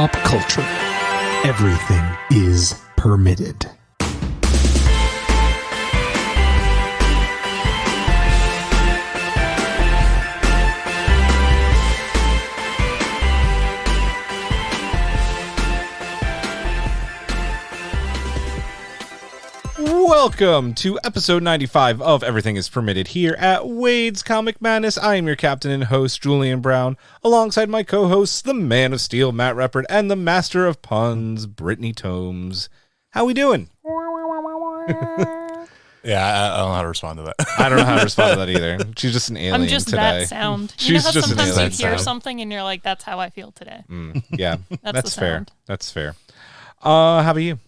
pop culture. Everything is permitted. Welcome to episode 95 of Everything is Permitted here at Wade's Comic Madness. I am your captain and host, Julian Brown, alongside my co-hosts, the Man of Steel, Matt Reppert, and the Master of Puns, Brittany Tomes. How we doing? Yeah, I don't know how to respond to that. I don't know how to respond to that either. She's just an alien I'm just today. that sound. She's You know how just an sometimes alien you hear sound. something and you're like, that's how I feel today. Yeah, that's the fair. sound. That's fair. How about you?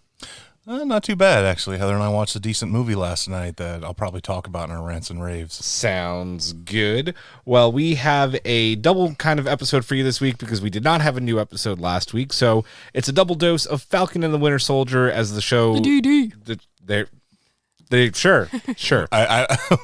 Not too bad, actually. Heather and I watched a decent movie last night that I'll probably talk about in our rants and raves. Sounds good. Well, we have a double kind of episode for you this week because we did not have a new episode last week. So it's a double dose of Falcon and the Winter Soldier as the show. The DD. Sure.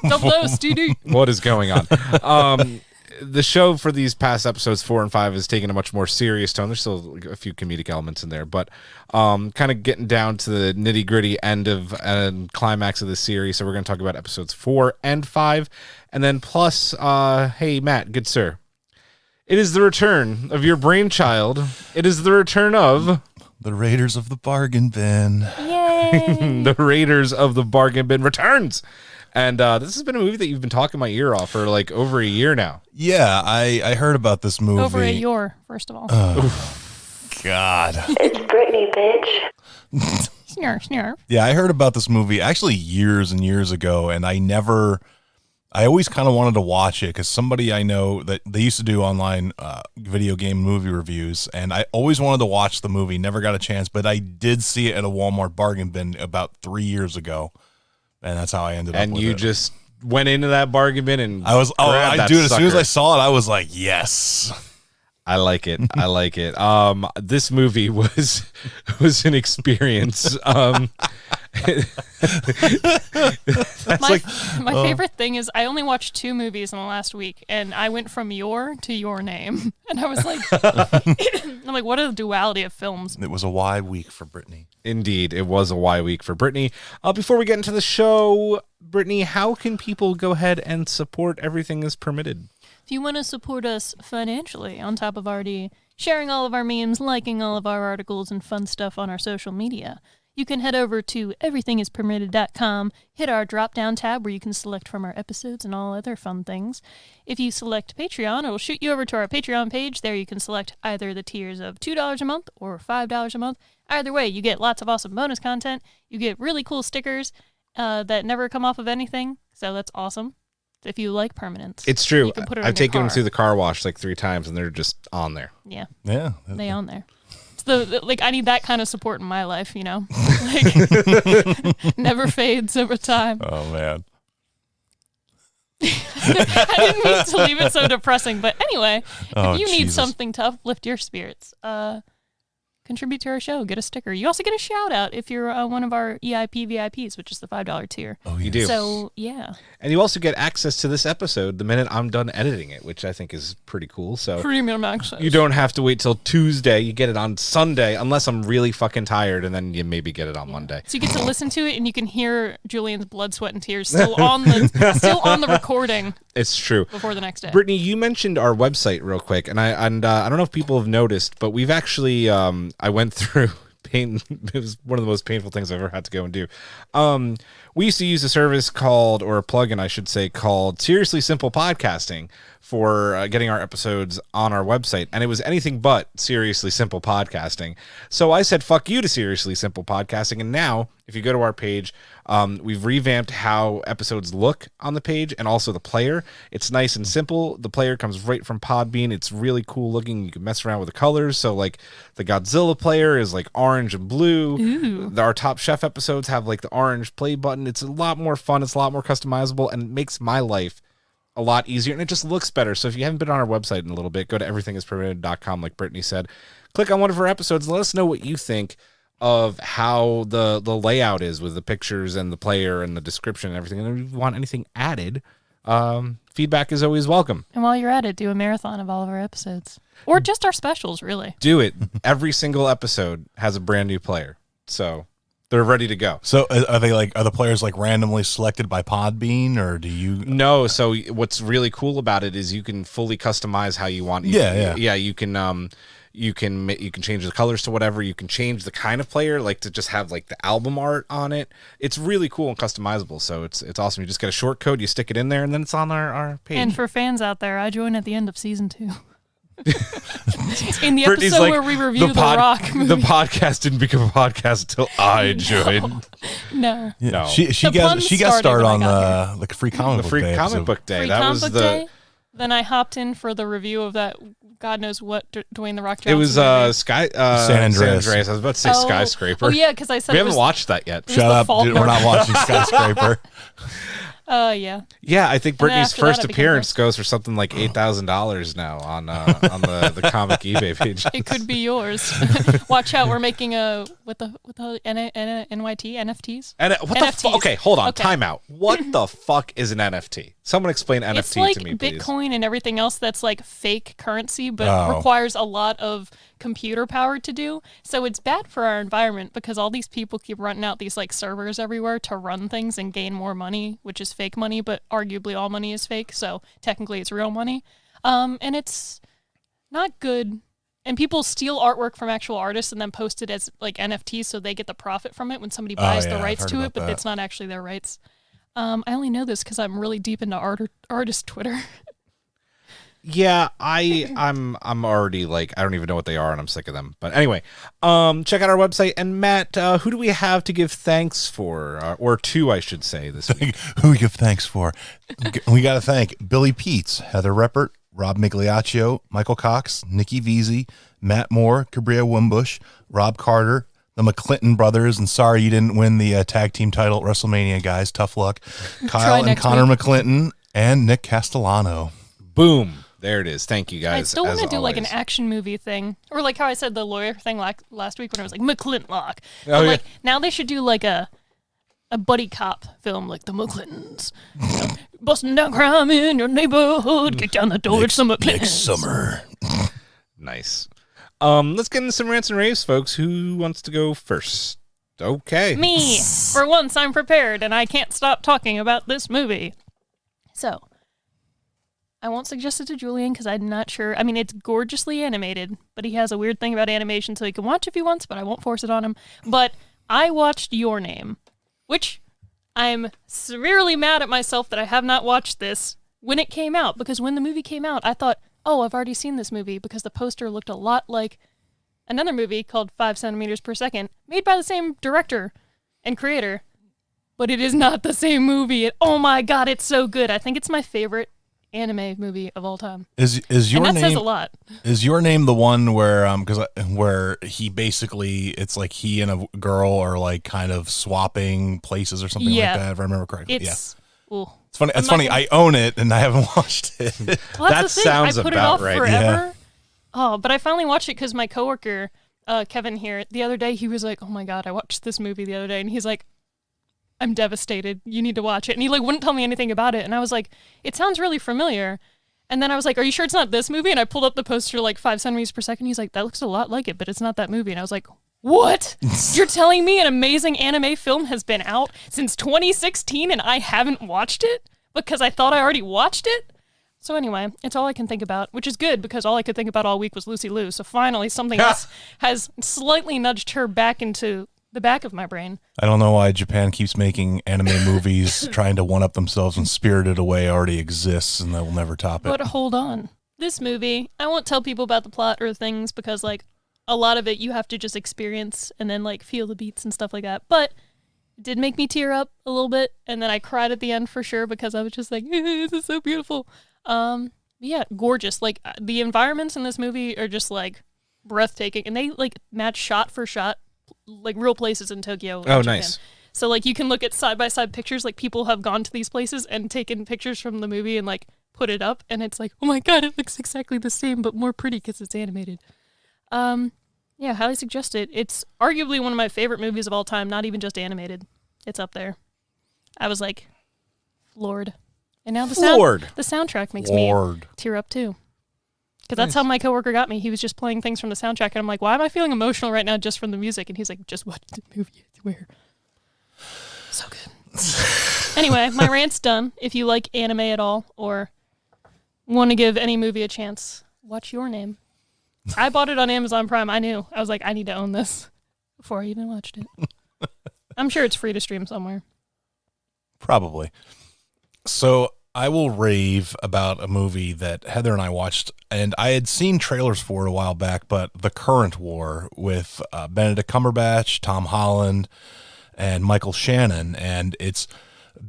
Double dose, DD. What is going on? The show for these past episodes 4 and 5 is taking a much more serious tone. There's still a few comedic elements in there, but kind of getting down to the nitty gritty end of and climax of the series. So we're going to talk about episodes 4 and 5, and then plus, hey Matt, good sir, it is the return of your brainchild. It is the return of The Raiders of the Bargain Bin. Yay. the Raiders of the Bargain Bin returns. And this has been a movie that you've been talking my ear off for like over a year now. Yeah, I heard about this movie. Over a Yor, first of all. God. It's Brittany, bitch. Snarf, snarf. Yeah, I heard about this movie actually years and years ago, and I always kind of wanted to watch it because somebody I know that they used to do online video game movie reviews, and I always wanted to watch the movie, never got a chance, but I did see it at a Walmart bargain bin about 3 years ago. And that's how I ended up with it. And you just went into that bargain bin and I do it as soon as I sucker. saw it. I was like, yes. I like it. I like it. This movie was an experience. My favorite thing is I only watched 2 movies in the last week, and I went from Yor to Your Name. And I was like, I'm like, what a duality of films. It was a Y week for Brittany. Indeed, it was a Y week for Brittany. Before we get into the show, Brittany, how can people go ahead and support Everything is Permitted? If you want to support us financially, on top of already sharing all of our memes, liking all of our articles, and fun stuff on our social media, you can head over to everythingispermitted.com, hit our drop-down tab where you can select from our episodes and all other fun things. If you select Patreon, it will shoot you over to our Patreon page. There you can select either the tiers of $2 a month or $5 a month. Either way, you get lots of awesome bonus content. You get really cool stickers that never come off of anything, so that's awesome. If you like permanence. It's true. You can put it on I've your taken them car. through the car wash like 3 times, and they're just on there. Yeah, Yeah. they on there. Like I need that kind of support in my life, you know, like never fades over time. Oh, man. I didn't mean to leave it so depressing, but anyway, Oh, if you need Jesus. something to uplift your spirits, contribute to our show, get a sticker. You also get a shout out if you're one of our EIP VIPs, which is the $5 tier. Oh, You do. So yeah, And you also get access to this episode the minute I'm done editing it, which I think is pretty cool. So premium access. you don't have to wait till Tuesday. You get it on Sunday, unless I'm really fucking tired, and then you maybe get it on Monday. So you get to listen to it, and you can hear Julian's blood, sweat, and tears still on the recording It's true. before the next day. Brittany, you mentioned our website real quick, and I don't know if people have noticed, but we've actually I went through pain. It was one of the most painful things I've ever had to go and do. We used to use a service called, or a plugin, I should say, called Seriously Simple Podcasting for getting our episodes on our website, and it was anything but Seriously Simple Podcasting. So I said, fuck you to Seriously Simple Podcasting, and now, if you go to our page, we've revamped how episodes look on the page and also the player. It's nice and simple. The player comes right from Podbean. It's really cool looking. You can mess around with the colors. So like the Godzilla player is like orange and blue. Ooh. Our Top Chef episodes have like the orange play button. It's a lot more fun. It's a lot more customizable, and it makes my life a lot easier, and it just looks better. So if you haven't been on our website in a little bit, go to everythingispermitted.com, like Brittany said. Click on one of our episodes. Let us know what you think of how the layout is with the pictures and the player and the description and everything. And if you want anything added, Feedback is always welcome. And while you're at it, do a marathon of all of our episodes. Or just our specials, really. Do it. Every single episode has a brand new player. So they're ready to go. So are the players like randomly selected by Podbean, or do you? No. So what's really cool about it is you can fully customize how you want. Yeah. You can change the colors to whatever. You can change the kind of player, like to just have like the album art on it. It's really cool and customizable. So it's awesome. You just get a short code, you stick it in there, and then it's on our page. And for fans out there, I joined at the end of season 2. In the Brittany's episode like, where we review the Rock movie. The podcast didn't become a podcast until I joined. No. Yeah. No. She got started on the free comic book day. Comic book day. Free That comic was book the. day. Then I hopped in for the review of that. God knows what Dwayne the Rock Johnson. It was movie. San Andreas. I was about to say Skyscraper. Oh yeah, because I said we it haven't was, watched that yet. Shut up, dude, we're not watching Skyscraper. Yeah. Yeah, I think Brittany's after that, first I became appearance goes for something like $8,000 now on the comic eBay page. It could be yours. Watch out, we're making a what the NYT NFTs. And what the fuck? Okay, hold on. Time out. What the fuck is an NFT? Someone explain NFT It's like to me, please. Bitcoin and everything else that's like fake currency, but requires a lot of computer power to do. So it's bad for our environment because all these people keep running out these like servers everywhere to run things and gain more money, which is fake money, but arguably all money is fake. So technically it's real money. And it's not good. And people steal artwork from actual artists and then post it as like NFTs so they get the profit from it when somebody buys the rights to it, but it's not actually their rights. I only know this because I'm really deep into artist Twitter. Yeah, I'm already like, I don't even know what they are and I'm sick of them. But anyway, check out our website. And Matt, who do we have to give thanks for? Or to, I should say, this week. Who we give thanks for? We got to thank Billy Peets, Heather Reppert, Rob Migliaccio, Michael Cox, Nikki Veazey, Matt Moore, Cabria Wimbush, Rob Carter, the McClinton brothers, and sorry you didn't win the tag team title at WrestleMania, guys. Tough luck. Kyle and Connor McClinton, and Nick Castellano. Boom. There it is. Thank you, guys. I still want to do like an always. action movie thing. Or like how I said the lawyer thing last week when I was like, McClintlock. Oh, But yeah. like now they should do like a buddy cop film like the McClintons. You know, busting down crime in your neighborhood. Kick down the door. It's some McClintons. Next summer. Nice. Let's get into some rants and raves, folks. Who wants to go first? Okay. Me. For once, I'm prepared, and I can't stop talking about this movie. So, I won't suggest it to Julian because I'm not sure. I mean, it's gorgeously animated, but he has a weird thing about animation, so he can watch if he wants, but I won't force it on him. But I watched Your Name, which I'm severely mad at myself that I have not watched this when it came out, because when the movie came out, I thought, oh, I've already seen this movie because the poster looked a lot like another movie called 5 centimeters per second, made by the same director and creator, but it is not the same movie. Oh my god, it's so good. I think it's my favorite anime movie of all time. Is your and that name says a lot. Is Your Name the one where where he basically, it's like he and a girl are like kind of swapping places or something like that, if I remember correctly? It's It's funny. It's funny. I own it and I haven't watched it. Well, That that's the thing. sounds I put about it off right. forever. Yeah. Oh, but I finally watched it because my coworker, Kevin here, the other day, he was like, oh my god, I watched this movie the other day. And he's like, I'm devastated. You need to watch it. And he like wouldn't tell me anything about it. And I was like, it sounds really familiar. And then I was like, are you sure it's not this movie? And I pulled up the poster like 5 centimeters per second. He's like, that looks a lot like it, but it's not that movie. And I was like, what? You're telling me an amazing anime film has been out since 2016 and I haven't watched it because I thought I already watched it? So anyway, it's all I can think about, which is good because all I could think about all week was Lucy Liu. So finally something else has slightly nudged her back into the back of my brain. I don't know why Japan keeps making anime movies trying to one-up themselves when Spirited Away already exists and they will never top it. But hold on. This movie, I won't tell people about the plot or things because like a lot of it you have to just experience and then like feel the beats and stuff like that. But it did make me tear up a little bit, and then I cried at the end for sure because I was just like, this is so beautiful. Yeah, gorgeous. Like the environments in this movie are just like breathtaking, and they like match shot for shot like real places in Tokyo. Oh, Japan. nice. So like you can look at side by side pictures, like people have gone to these places and taken pictures from the movie and like put it up, and it's like, oh my god, it looks exactly the same but more pretty because it's animated. Yeah, highly suggest it. It's arguably one of my favorite movies of all time, not even just animated. It's up there. I was like, Lord. And now the soundtrack makes me tear up too. Because that's how my coworker got me. He was just playing things from the soundtrack, and I'm like, why am I feeling emotional right now just from the music? And he's like, just watch the movie, I swear. So good. Anyway, my rant's done. If you like anime at all or want to give any movie a chance, watch Your Name. I bought it on Amazon Prime. I knew. I was like, I need to own this before I even watched it. I'm sure it's free to stream somewhere. Probably. So I will rave about a movie that Heather and I watched, and I had seen trailers for it a while back, but The Current War with Benedict Cumberbatch, Tom Holland, and Michael Shannon, and it's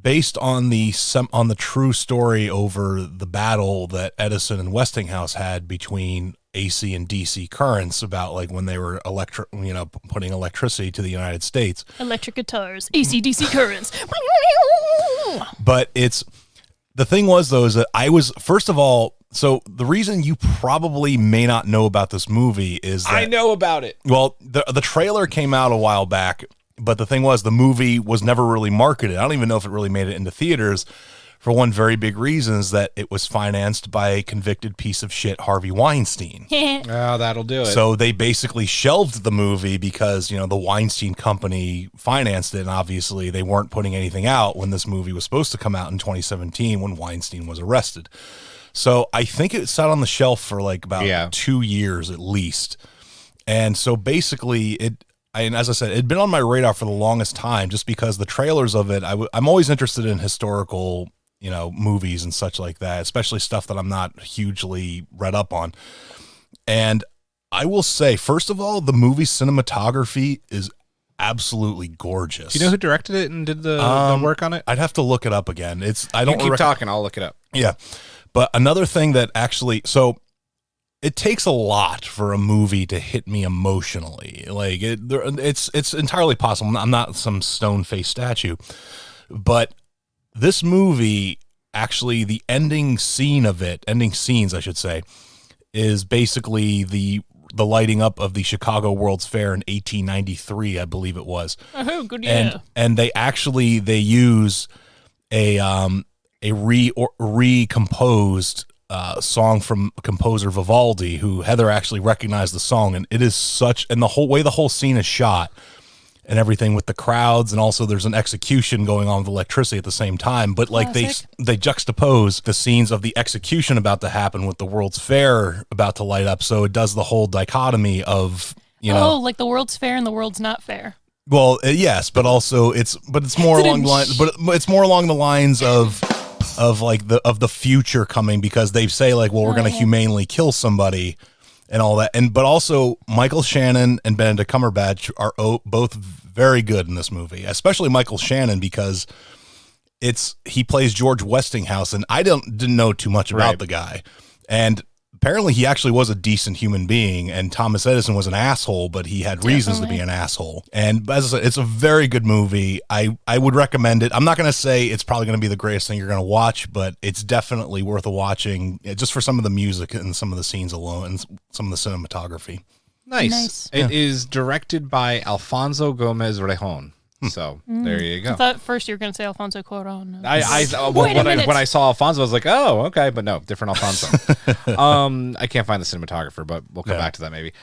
based on the true story over the battle that Edison and Westinghouse had between AC and DC currents about like when they were putting electricity to the United States. Electric guitars, AC DC currents. But the thing was though is that I was first of all, so the reason you probably may not know about this movie is that I know about it. Well, the trailer came out a while back, but the thing was the movie was never really marketed. I don't even know if it really made it into theaters for one very big reason is that it was financed by a convicted piece of shit, Harvey Weinstein. Oh, that'll do it. So they basically shelved the movie because, the Weinstein Company financed it, and obviously they weren't putting anything out when this movie was supposed to come out in 2017 when Weinstein was arrested. So I think it sat on the shelf for like about 2 years at least. And so basically and as I said, it'd been on my radar for the longest time just because the trailers of it, I'm always interested in historical movies and such like that, especially stuff that I'm not hugely read up on. And I will say, first of all, the movie's cinematography is absolutely gorgeous. Do you know who directed it and did the work on it? I'd have to look it up again. You keep talking, I'll look it up. Yeah. But another thing that actually, so it takes a lot for a movie to hit me emotionally. Like it's entirely possible. I'm not some stone-faced statue, but this movie, actually, the ending scenes, I should say, is basically the lighting up of the Chicago World's Fair in 1893, I believe it was. Oh, good year. And they use a recomposed song from composer Vivaldi, who Heather actually recognized the song, and it is and the whole scene is shot. And everything with the crowds, and also there's an execution going on with electricity at the same time. But like they juxtapose the scenes of the execution about to happen with the World's Fair about to light up, so it does the whole dichotomy of like the World's Fair and the World's Not Fair. Well, yes, but also it's more along the line, but it's more along the lines of the future coming, because they say like, well, we're going to humanely kill somebody. And all that, but also Michael Shannon and Benedict Cumberbatch are both very good in this movie, especially Michael Shannon because he plays George Westinghouse, and I didn't know too much about the guy, and apparently he actually was a decent human being, and Thomas Edison was an asshole, but he had reasons to be an asshole. And as I said, it's a very good movie. I would recommend it. I'm not going to say it's probably going to be the greatest thing you're going to watch, but it's definitely worth a watching just for some of the music and some of the scenes alone and some of the cinematography. Nice. It is directed by Alfonso Gomez Rejon. So there you go. I thought first you were going to say Alfonso Cuarón. When I saw Alfonso, I was like, oh, okay, but no, different Alfonso. I can't find the cinematographer, but we'll come back to that maybe.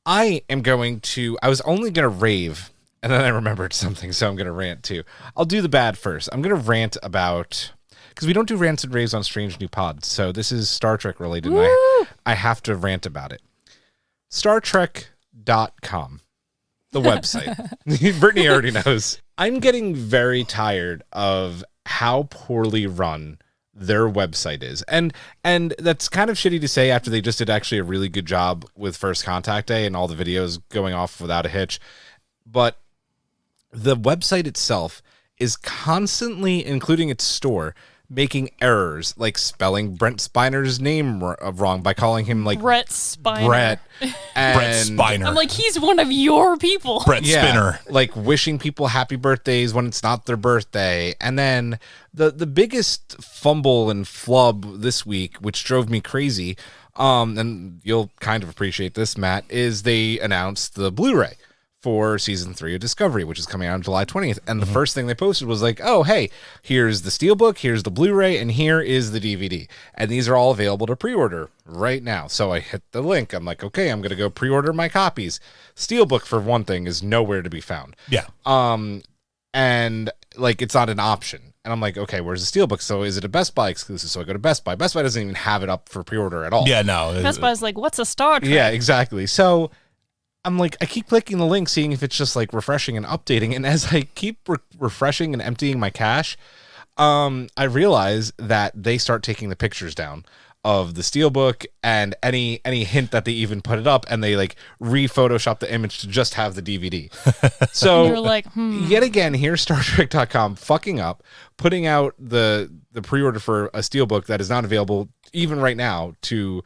I was only going to rave, and then I remembered something, so I'm going to rant too. I'll do the bad first. I'm going to rant about, because we don't do rants and raves on Strange New Pods, so this is Star Trek related, and I have to rant about it. StarTrek.com. The website. Brittany already knows. I'm getting very tired of how poorly run their website is. And that's kind of shitty to say after they just did actually a really good job with First Contact Day and all the videos going off without a hitch. But the website itself is constantly, including its store, making errors, like spelling Brent Spiner's name wrong by calling him like Brett Spiner. Brett Spiner. I'm like, he's one of your people. Brett Spinner. Like wishing people happy birthdays when it's not their birthday. And then the biggest fumble and flub this week, which drove me crazy, and you'll kind of appreciate this, Matt, is they announced the Blu-ray for season 3 of Discovery, which is coming out on July 20th. And the first thing they posted was like, oh, hey, here's the Steelbook, here's the Blu-ray, and here is the DVD. And these are all available to pre-order right now. So I hit the link. I'm like, okay, I'm going to go pre-order my copies. Steelbook, for one thing, is nowhere to be found. Yeah. And like, it's not an option. And I'm like, okay, where's the Steelbook? So is it a Best Buy exclusive? So I go to Best Buy. Best Buy doesn't even have it up for pre-order at all. Yeah, no. Best Buy's like, what's a Star Trek? Yeah, exactly. So I'm like, I keep clicking the link, seeing if it's just like refreshing and updating. And as I keep refreshing and emptying my cache, I realize that they start taking the pictures down of the Steelbook and any hint that they even put it up, and they like re-Photoshop the image to just have the DVD. So You're like, yet again, here's StarTrek.com fucking up, putting out the pre-order for a Steelbook that is not available even right now to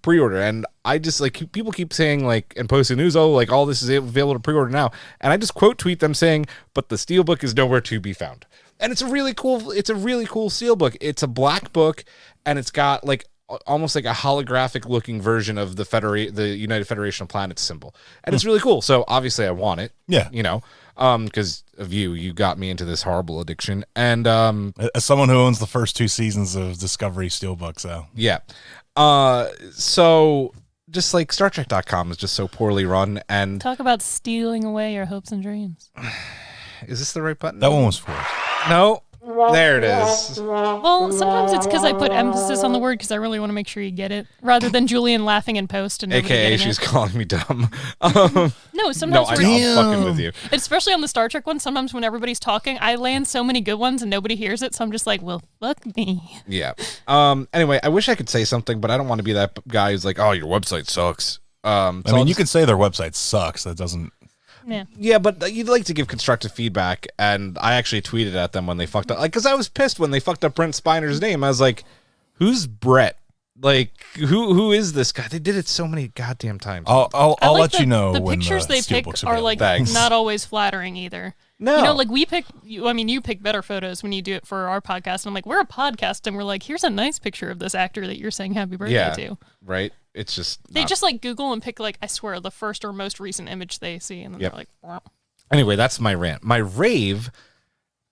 pre-order. And I just like, people keep saying like, and posting news, oh, like all this is available to pre-order now. And I just quote tweet them saying, but the Steelbook is nowhere to be found. And it's a really cool Steelbook. It's a black book, and it's got like almost like a holographic looking version of the United Federation of Planets symbol. And it's really cool. So obviously I want it. Yeah. You know, because of you got me into this horrible addiction. And As someone who owns the first 2 seasons of Discovery Steelbook, so. yeah. So just like StarTrek.com is just so poorly run. And talk about stealing away your hopes and dreams. is this the right button? That one was forced. No. There it is. Well, sometimes it's because I put emphasis on the word because I really want to make sure you get it, rather than Julian laughing in post and nobody AKA getting she's it. calling me dumb. No, sometimes No, I'm we're- fucking with you. especially on the Star Trek one, sometimes when everybody's talking, I land so many good ones and nobody hears it, so I'm just like, well, fuck me. Yeah. Anyway, I wish I could say something, but I don't want to be that guy who's like, oh, your website sucks. I mean, you could say their website sucks. That doesn't. Yeah. Yeah, but you'd like to give constructive feedback, and I actually tweeted at them when they fucked up, like, because I was pissed when they fucked up Brent Spiner's name. I was like, "Who's Brett? Like, who is this guy?" They did it so many goddamn times. I'll I like let you know the when pictures they pick Steelbook's are like Thanks. not always flattering either. No. You know, like you pick better photos when you do it for our podcast. And I'm like, we're a podcast, and we're like, here's a nice picture of this actor that you're saying happy birthday yeah, to. right. It's just They not- just like Google and pick like, I swear, the first or most recent image they see, and then Yep. they're like, wow. Anyway, that's my rant. My rave,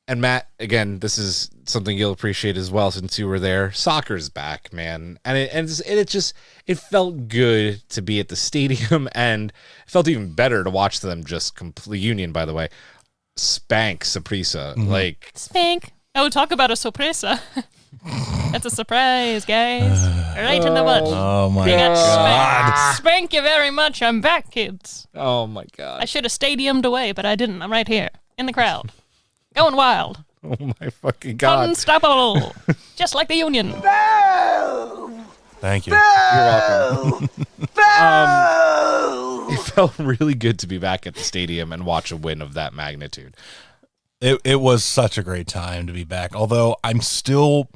and Matt, again, this is something you'll appreciate as well since you were there. Soccer's back, man, and it felt good to be at the stadium, and it felt even better to watch them just complete Union, by the way, spank Saprissa. Like, Spank. Oh, talk about a sorpresa. That's a surprise, guys. Right in the butt. Oh my We got god! spanked. Spank you very much. I'm back, kids. oh my god, I should have stadiumed away, but I didn't. I'm right here in the crowd, going wild, oh my fucking god. unstoppable, just like the Union. Thank you. You're welcome. It felt really good to be back at the stadium and watch a win of that magnitude. It was such a great time to be back. Although I'm still,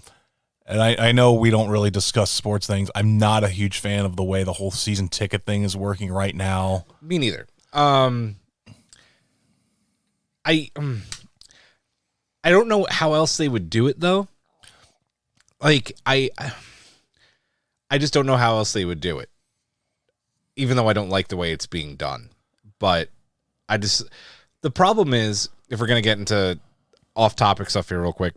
and I know we don't really discuss sports things, I'm not a huge fan of the way the whole season ticket thing is working right now. Me neither. I don't know how else they would do it though. Like I just don't know how else they would do it. Even though I don't like the way it's being done. But the problem is, if we're going to get into off-topic stuff here real quick,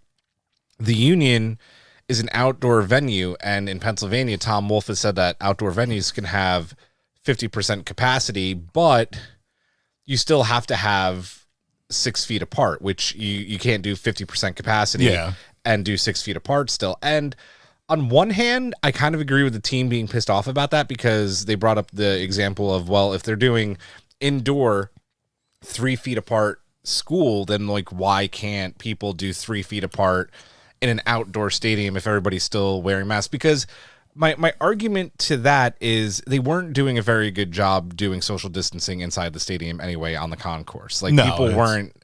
the Union is an outdoor venue, and in Pennsylvania, Tom Wolfe has said that outdoor venues can have 50% capacity, but you still have to have 6 feet apart, which you can't do 50% capacity and do 6 feet apart still. And on one hand, I kind of agree with the team being pissed off about that, because they brought up the example of, well, if they're doing indoor 3 feet apart school, then like, why can't people do 3 feet apart in an outdoor stadium if everybody's still wearing masks? Because my argument to that is they weren't doing a very good job doing social distancing inside the stadium anyway on the concourse. Like, people weren't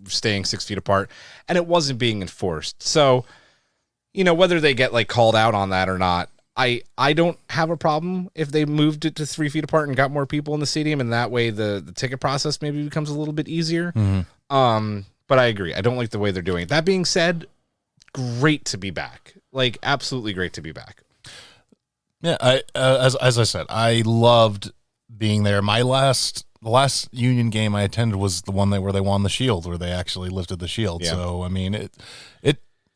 staying 6 feet apart, and it wasn't being enforced. So, you know, whether they get like called out on that or not, I don't have a problem if they moved it to 3 feet apart and got more people in the stadium, and that way the ticket process maybe becomes a little bit easier. But I agree. I don't like the way they're doing it. That being said, great to be back. Like, absolutely great to be back. Yeah, as I said, I loved being there. My last last Union game I attended was the one where they won the Shield, where they actually lifted the Shield. Yeah. So I mean,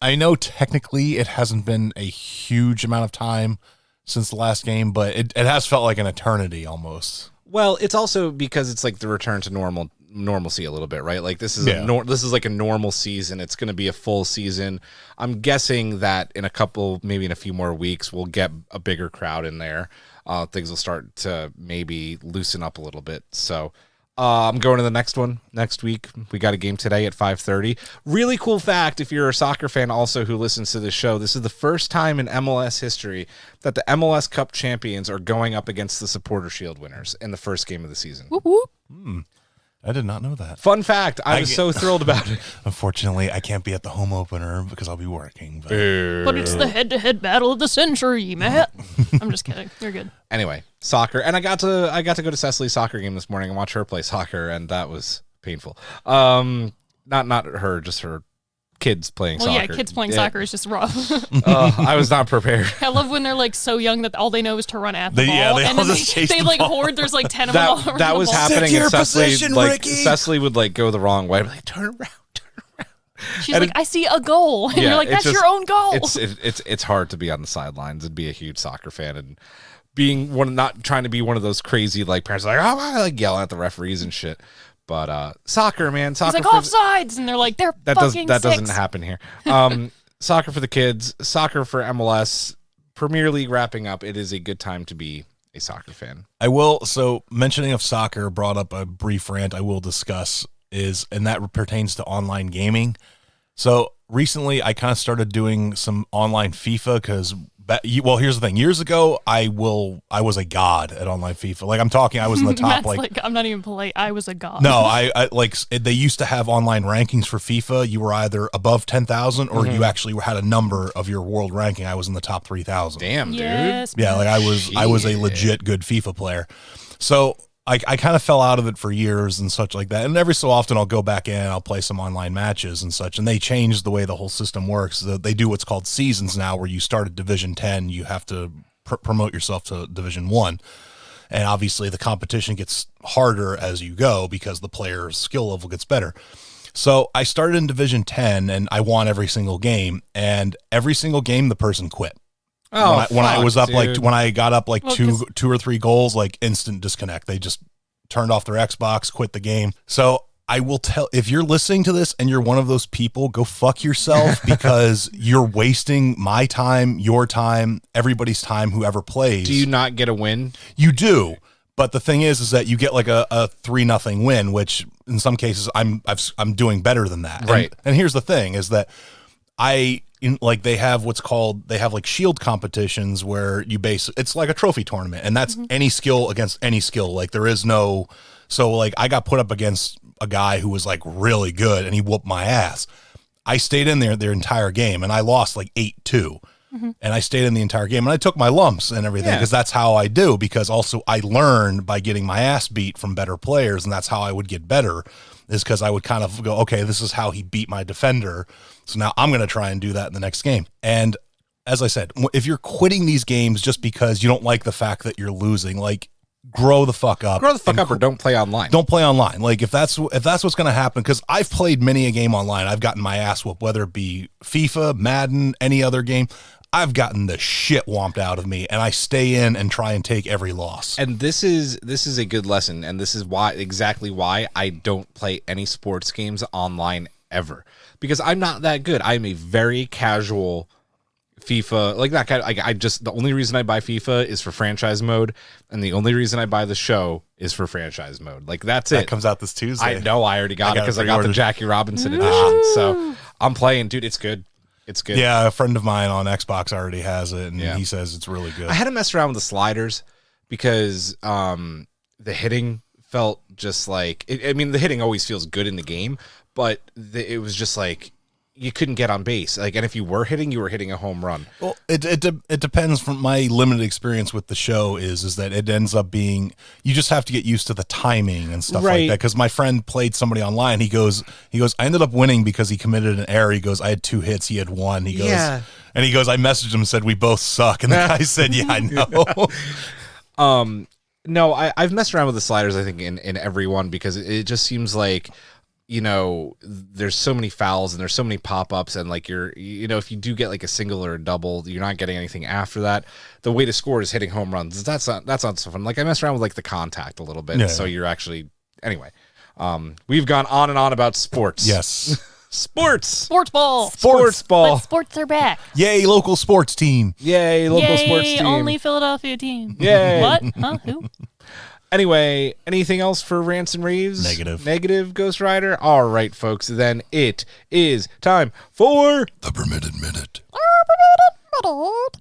I know technically it hasn't been a huge amount of time since the last game, but it has felt like an eternity almost. Well, it's also because it's like the return to normalcy a little bit, right? Like this is this is like a normal season. It's going to be a full season. I'm guessing that in maybe in a few more weeks, we'll get a bigger crowd in there. Things will start to maybe loosen up a little bit. So I'm going to the next one next week. We got a game today at 5:30. Really cool fact, if you're a soccer fan also who listens to this show, this is the first time in MLS history that the MLS Cup champions are going up against the Supporter Shield winners in the first game of the season. Whoop, whoop. I did not know that. Fun fact. I was so thrilled about it. Unfortunately, I can't be at the home opener because I'll be working. But it's the head-to-head battle of the century, Matt. I'm just kidding. You're good. Anyway, soccer, and I got to go to Cecily's soccer game this morning and watch her play soccer, and that was painful. Not her, just her kids playing soccer. Well, yeah, kids playing soccer is just rough. I was not prepared. I love when they're like so young that all they know is to run at the ball. Yeah, they and all then just chase they the like ball. hoard. There's like 10 of them all around That the was ball. happening. Stick to And your Cecily, position, like Ricky. Cecily would like go the wrong way. I'd be like, turn around. She's like, I see a goal. And you're like, it's that's your own goal. It's hard to be on the sidelines and be a huge soccer fan and being not trying to be one of those crazy like parents like, oh, I like yelling at the referees and shit. But soccer, man, soccer. He's like, offsides, and they're like, they're fucking that six. doesn't happen here. Soccer for the kids, soccer for MLS, Premier League wrapping up. It is a good time to be a soccer fan. I will. So mentioning of soccer brought up a brief rant I will discuss and that pertains to online gaming. So recently I kind of started doing some online FIFA because, well, here's the thing. Years ago, I was a god at online FIFA. Like I'm talking, I was in the top. Matt's I'm not even polite. I was a god. No, I like they used to have online rankings for FIFA. You were either above 10,000 or you actually had a number of your world ranking. I was in the top 3,000. Damn, Yes, Yeah, like I was a legit good FIFA player. So I kind of fell out of it for years and such like that. And every so often I'll go back in, I'll play some online matches and such. And they changed the way the whole system works. They do what's called seasons now, where you start at Division 10, you have to promote yourself to Division 1. And obviously the competition gets harder as you go because the player's skill level gets better. So I started in Division 10 and I won every single game. And every single game the person quit. Oh, when I was up dude. when I got up like Well, two or three goals, like instant disconnect. They just turned off their Xbox, quit the game. So I will tell, if you're listening to this and you're one of those people, go fuck yourself because you're wasting my time, your time, everybody's time, whoever plays. Do you not get a win? You do. But the thing is that you get like a 3-0 win, which in some cases I'm doing better than that. Right. And here's the thing is that they have like shield competitions where it's like a trophy tournament, and that's any skill against any skill. Like there is no, so like I got put up against a guy who was like really good and he whooped my ass. I stayed in there their entire game and I lost like 8-2. And I stayed in the entire game and I took my lumps and everything because that's how I do, because also I learned by getting my ass beat from better players, and that's how I would get better, is because I would kind of go, okay, this is how he beat my defender. So now I'm going to try and do that in the next game. And as I said, if you're quitting these games just because you don't like the fact that you're losing, like grow the fuck up. Grow the fuck up or don't play online. Don't play online. Like if that's what's going to happen, because I've played many a game online. I've gotten my ass whooped, whether it be FIFA, Madden, any other game. I've gotten the shit whomped out of me, and I stay in and try and take every loss. And this is a good lesson, and this is exactly why I don't play any sports games online ever, because I'm not that good. I'm a very casual FIFA, like that kind of, the only reason I buy FIFA is for franchise mode, and the only reason I buy the show is for franchise mode. Like that's it. That comes out this Tuesday. I know I already got it because I got the pre-ordered. Jackie Robinson edition. So I'm playing, dude. It's good. It's good. Yeah, a friend of mine on Xbox already has it, and he says it's really good. I had to mess around with the sliders because the hitting felt just like I mean, the hitting always feels good in the game, but it was just like you couldn't get on base. Like, and if you were hitting a home run. Well, it depends. From my limited experience with the show is that it ends up being, you just have to get used to the timing and stuff like that. Because my friend played somebody online. He goes, I ended up winning because he committed an error. He goes, I had 2 hits, he had 1. He goes, and he goes, I messaged him and said we both suck, and the guy said, yeah, I know. No, I've messed around with the sliders, I think, in every one, because it just seems like, there's so many fouls and there's so many pop-ups, and like if you do get like a single or a double, you're not getting anything after that. The way to score is hitting home runs. That's not so fun. Like I mess around with like the contact a little bit, so you're actually anyway. We've gone on and on about sports. Yes. Sports ball. Ball. But sports are back. Yay, local sports team. Yay, local sports team. Only Philadelphia team. Yay. What? Huh? Who? Anyway, anything else for rants and raves? Negative, Ghost Rider? All right, folks. Then it is time for the Permitted Minute.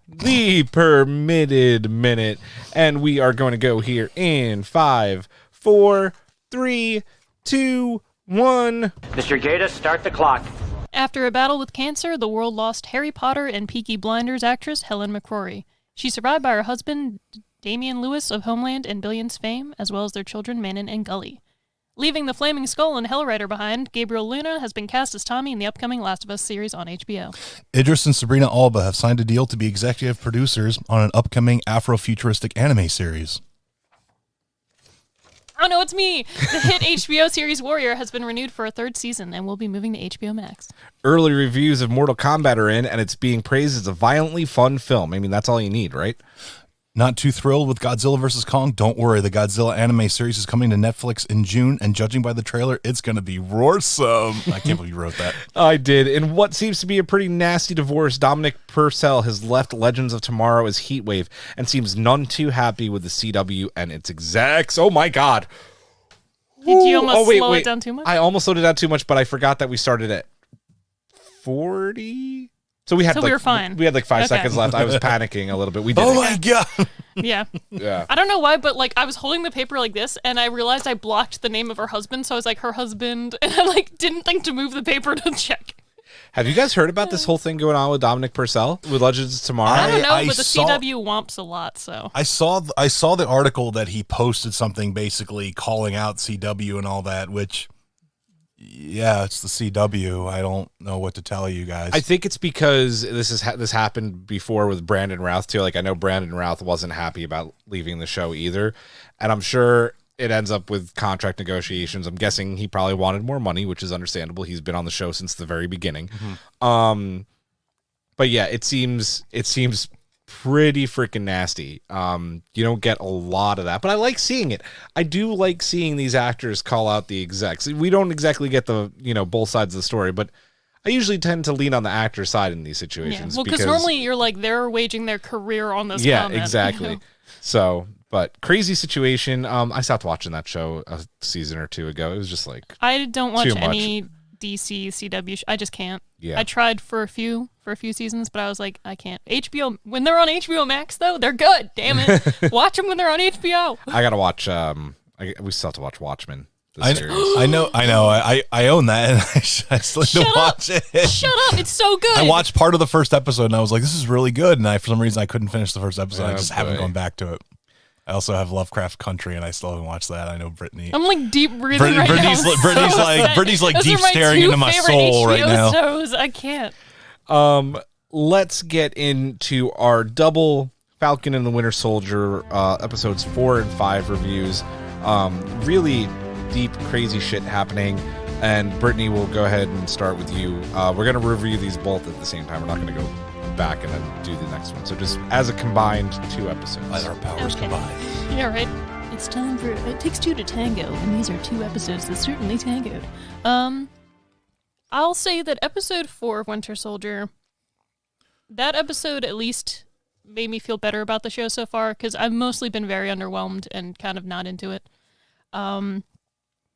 The Permitted Minute. And we are going to go here in 5, 4, 3, 2, 1. Mr. Gatus, start the clock. After a battle with cancer, the world lost Harry Potter and Peaky Blinders actress Helen McCrory. She's survived by her husband, Damian Lewis of Homeland and Billions fame, as well as their children Manon and Gully. Leaving the Flaming Skull and Hellrider behind, Gabriel Luna has been cast as Tommy in the upcoming Last of Us series on HBO. Idris and Sabrina Alba have signed a deal to be executive producers on an upcoming Afrofuturistic anime series. Oh no, it's me! The hit HBO series Warrior has been renewed for a 3rd season and will be moving to HBO Max. Early reviews of Mortal Kombat are in, and it's being praised as a violently fun film. I mean, that's all you need, right? Not too thrilled with Godzilla vs. Kong? Don't worry, the Godzilla anime series is coming to Netflix in June, and judging by the trailer, it's going to be roarsome. I can't believe you wrote that. I did. In what seems to be a pretty nasty divorce, Dominic Purcell has left Legends of Tomorrow as Heatwave and seems none too happy with the CW and its execs. Oh my God. Did you almost slow it down too much? I almost slowed it down too much, but I forgot that we started at 40. So we were fine. We had like 5 seconds left. I was panicking a little bit. We did. Oh my God. Yeah. Yeah. I don't know why, but like I was holding the paper like this and I realized I blocked the name of her husband. So I was like, her husband. And I like didn't think to move the paper to check. Have you guys heard about this whole thing going on with Dominic Purcell with Legends of Tomorrow? I don't know, but the CW womps a lot, so. I saw the article that he posted something basically calling out CW and all that, which, yeah, it's the CW. I don't know what to tell you guys. I think it's because this happened before with Brandon Routh too. Like I know Brandon Routh wasn't happy about leaving the show either, and I'm sure it ends up with contract negotiations. I'm guessing he probably wanted more money, which is understandable. He's been on the show since the very beginning. Mm-hmm. But yeah, it seems pretty freaking nasty. You don't get a lot of that, but I like seeing it. I do like seeing these actors call out the execs. We don't exactly get the, both sides of the story, but I usually tend to lean on the actor side in these situations. Yeah. Well, because normally you're like, they're waging their career on this comment. Exactly. So, but crazy situation. I stopped watching that show a season or two ago. It was just like I don't watch any DC, CW. I just can't. Yeah. I tried for a few seasons, but I was like, I can't. HBO, when they're on HBO Max, though, they're good. Damn it. Watch them when they're on HBO. I got to watch, we still have to watch Watchmen. I know. I own that, and I still need to watch it. Shut up! It's so good. I watched part of the first episode, and I was like, "This is really good." And for some reason, I couldn't finish the first episode. I just haven't gone back to it. I also have Lovecraft Country, and I still haven't watched that. I know Brittany. I'm like deep breathing right Brittany's now. Brittany's like Those deep are my staring into my soul HBO right now. Shows. I can't. Let's get into our double Falcon and the Winter Soldier episodes 4 and 5 reviews. Really deep, crazy shit happening. And Brittany, will go ahead and start with you. We're going to review these both at the same time. We're not going to go back and then do the next one. So just as a combined 2 episodes. Let our powers combine. Yeah, right. It's time for It Takes Two to Tango, and these are 2 episodes that certainly tangoed. I'll say that episode 4 of Winter Soldier, that episode at least made me feel better about the show so far, because I've mostly been very underwhelmed and kind of not into it.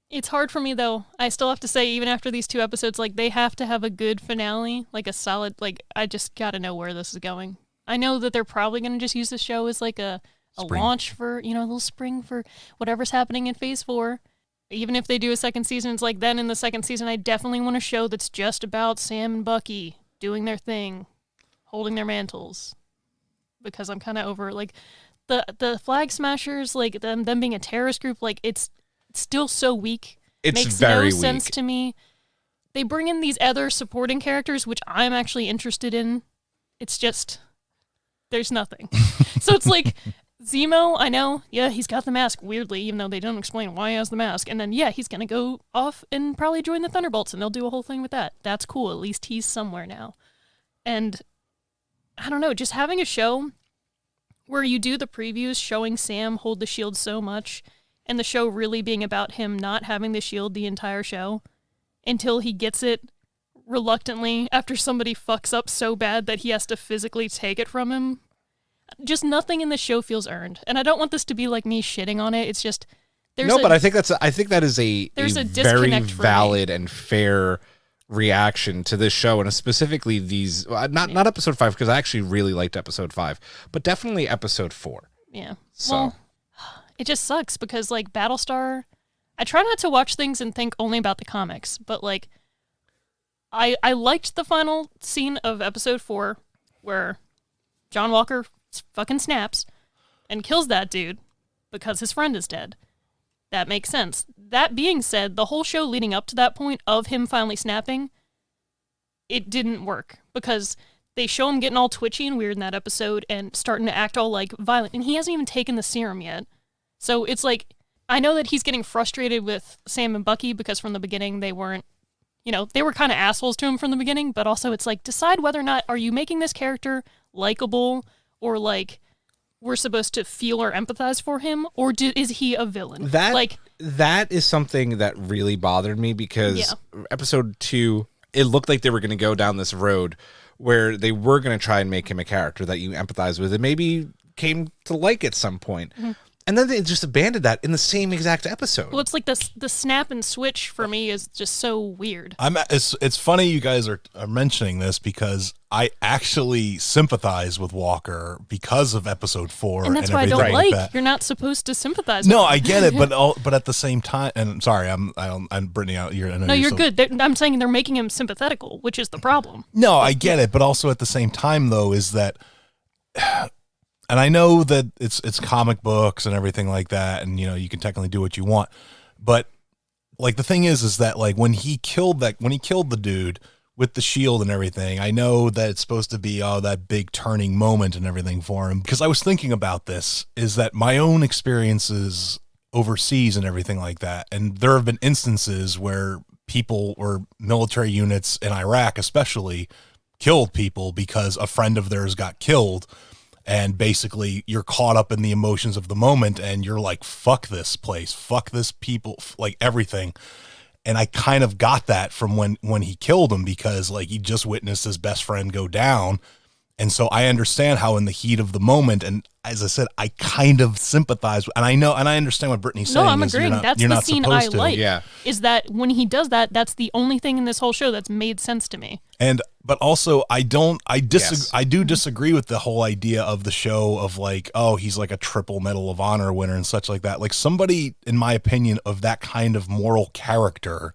It's hard for me, though. I still have to say, even after these 2 episodes, like, they have to have a good finale, like a solid, like, I just gotta know where this is going. I know that they're probably gonna just use the show as, like, a launch for, a little spring for whatever's happening in Phase 4. Even if they do a second season, it's like, then in the second season, I definitely want a show that's just about Sam and Bucky doing their thing, holding their mantles. Because I'm kind of over, like, the Flag Smashers, like, them being a terrorist group, like, it's still so weak. It's makes very no sense weak to me. They bring in these other supporting characters, which I'm actually interested in. It's just, there's nothing. So it's like, Zemo, I know, yeah, he's got the mask, weirdly, even though they don't explain why he has the mask. And then, yeah, he's going to go off and probably join the Thunderbolts, and they'll do a whole thing with that. That's cool. At least he's somewhere now. And, I don't know, just having a show where you do the previews showing Sam hold the shield so much, and the show really being about him not having the shield the entire show, until he gets it reluctantly after somebody fucks up so bad that he has to physically take it from him. Just nothing in the show feels earned. And I don't want this to be like me shitting on it. It's just but I think that is a very valid and fair reaction to this show, and specifically these not episode 5, because I actually really liked episode 5, but definitely episode 4. Yeah. So well, it just sucks because like Battlestar, I try not to watch things and think only about the comics, but like I liked the final scene of episode 4 where John Walker fucking snaps and kills that dude because his friend is dead. That makes sense. That being said, the whole show leading up to that point of him finally snapping, it didn't work because they show him getting all twitchy and weird in that episode and starting to act all like violent, and he hasn't even taken the serum yet. So it's like, I know that he's getting frustrated with Sam and Bucky because from the beginning they weren't, they were kind of assholes to him from the beginning, but also it's like, decide whether or not are you making this character likable or like we're supposed to feel or empathize for him, or is he a villain? That is something that really bothered me because episode 2, it looked like they were going to go down this road where they were going to try and make him a character that you empathize with and maybe came to like at some point. Mm-hmm. And then they just abandoned that in the same exact episode. Well, it's like the snap and switch for me is just so weird. It's funny you guys are mentioning this because I actually sympathize with Walker because of episode 4. And that's why I don't like that. You're not supposed to sympathize with him. I get it, but at the same time, and I'm sorry, I'm Brittany out here. You're good. I'm saying they're making him sympathetical, which is the problem. No, I get it, but also at the same time, though, is that... And I know that it's comic books and everything like that, and you can technically do what you want, but like the thing is that like when he killed the dude with the shield and everything, I know that it's supposed to be that big turning moment and everything for him. Because I was thinking about this, is that my own experiences overseas and everything like that, and there have been instances where people or military units in Iraq especially killed people because a friend of theirs got killed. And basically, you're caught up in the emotions of the moment, and you're like, fuck this place, fuck this people, like everything. And I kind of got that from when he killed him because, like, he just witnessed his best friend go down. And so I understand how in the heat of the moment, and as I said, I kind of sympathize. And I know, and I understand what Brittany's saying. No, I'm agreeing. That's the scene I like. Yeah. Is that when he does that, that's the only thing in this whole show that's made sense to me. But also, I do disagree with the whole idea of the show of like, oh, he's like a triple Medal of Honor winner and such like that. Like somebody, in my opinion, of that kind of moral character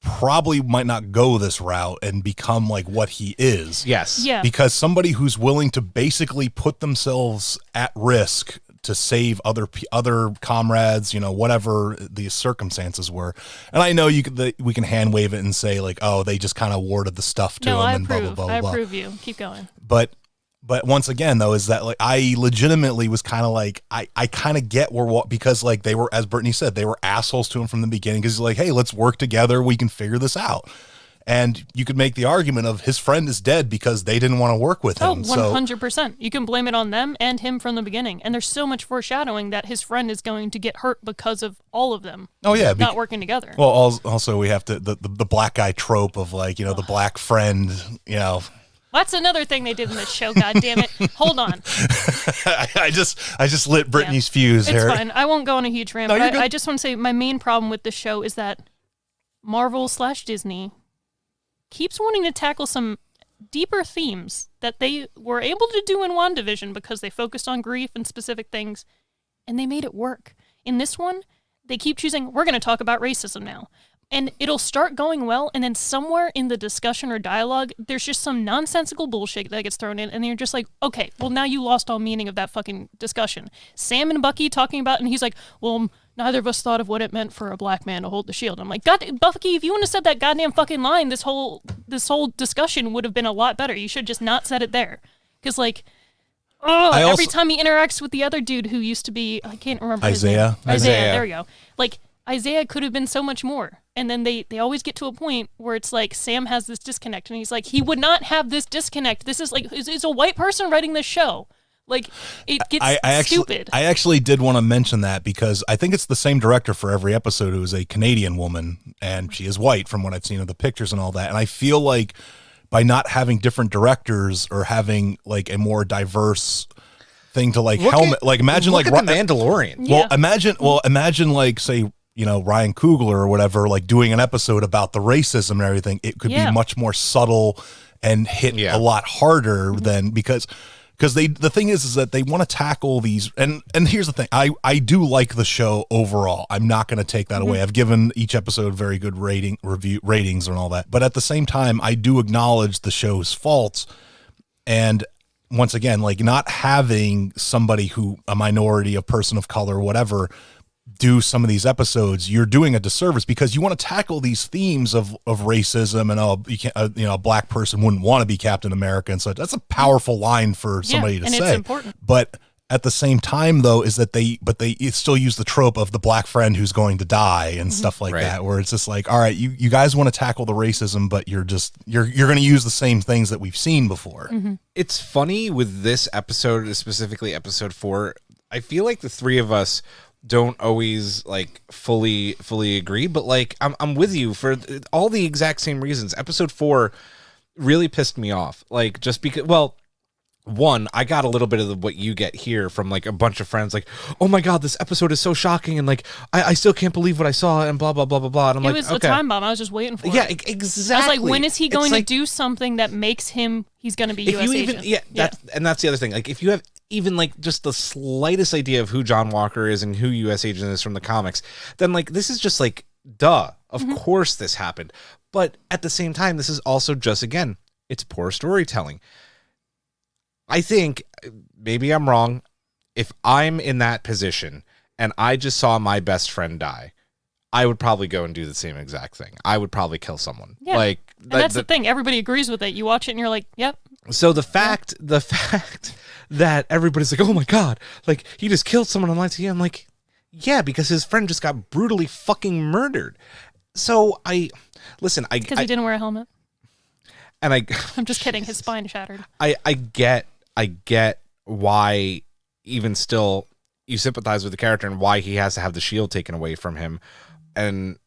probably might not go this route and become like what he is. Yes. Yeah. Because somebody who's willing to basically put themselves at risk to save other comrades, whatever the circumstances were. And I know we can hand wave it and say like, oh, they just kind of warded the stuff to him and blah, blah, blah, blah. I approve you. Keep going. But once again, though, is that like I legitimately was kind of like I kind of get because like they were, as Brittany said, they were assholes to him from the beginning because he's like, hey, let's work together. We can figure this out. And you could make the argument of his friend is dead because they didn't want to work with him. 100%. You can blame it on them and him from the beginning. And there's so much foreshadowing that his friend is going to get hurt because of all of them. Oh, yeah. Not working together. Well, also we have to, the black guy trope of like, the black friend, That's another thing they did in this show, God damn it. Hold on. I just lit Brittany's fuse here. It's fine. I won't go on a huge rant, but I just want to say my main problem with this show is that Marvel/Disney keeps wanting to tackle some deeper themes that they were able to do in WandaVision because they focused on grief and specific things, and they made it work. In this one, they keep choosing, we're going to talk about racism now. And it'll start going well, and then somewhere in the discussion or dialogue, there's just some nonsensical bullshit that gets thrown in, and you're just like, okay, well, now you lost all meaning of that fucking discussion. Sam and Bucky talking about, and he's like, well, neither of us thought of what it meant for a black man to hold the shield. I'm like, God, Bucky, if you wouldn't have said that goddamn fucking line, this whole discussion would have been a lot better. You should just not said it there. Because, like, Every time he interacts with the other dude who used to be, I can't remember Isaiah. his name. Isaiah, there we go. Like, Isaiah could have been so much more. And then they always get to a point where it's like Sam has this disconnect, and he's like, he would not have this disconnect. This is like, is a white person writing this show. Like, it gets stupid. I actually did want to mention that because I think it's the same director for every episode who is a Canadian woman, and she is white from what I've seen of the pictures and all that. And I feel like by not having different directors or having like a more diverse thing to like imagine look at the Mandalorian. Well, imagine like, say, you know, Ryan Coogler or whatever, like doing an episode about the racism and everything. It could be much more subtle and hit a lot harder than because the thing is that they want to tackle these. And here's the thing. I do like the show overall. I'm not going to take that away. I've given each episode very good ratings and all that. But at the same time, I do acknowledge the show's faults. And once again, like not having somebody who a minority, a person of color, whatever, do some of these episodes, you're doing a disservice because you want to tackle these themes of racism and you can't, a black person wouldn't want to be Captain America and such. That's a powerful line for somebody to say. It's important. But at the same time, though, is that they still use the trope of the black friend who's going to die and stuff like that, where it's just like, all right, you guys want to tackle the racism, but you're going to use the same things that we've seen before. It's funny with this episode, specifically episode 4. I feel like the three of us don't always like fully agree, but like I'm with you for all the exact same reasons. Episode 4 really pissed me off, like just because, well, one, I got a little bit of what you get here from like a bunch of friends, like, oh my god, this episode is so shocking, and like I still can't believe what I saw, and blah blah blah blah blah. And I'm it was a time bomb. I was just waiting for it. Yeah, exactly. I was like, when is he going to do something that makes he's going to be U.S. agent? That's the other thing. Like, if you have even like just the slightest idea of who John Walker is and who U.S. agent is from the comics, then like this is just like, duh, of course this happened. But at the same time, this is also just, again, it's poor storytelling. I think, maybe I'm wrong, if I'm in that position and I just saw my best friend die, I would probably go and do the same exact thing. I would probably kill someone. Yeah. Like, and that's the thing. Everybody agrees with it. You watch it and you're like, yep. So the fact that everybody's like, oh my god, like he just killed someone online to you, I'm like, yeah, because his friend just got brutally fucking murdered. So because he didn't wear a helmet. And I'm just kidding. His spine shattered. I get why even still you sympathize with the character and why he has to have the shield taken away from him, and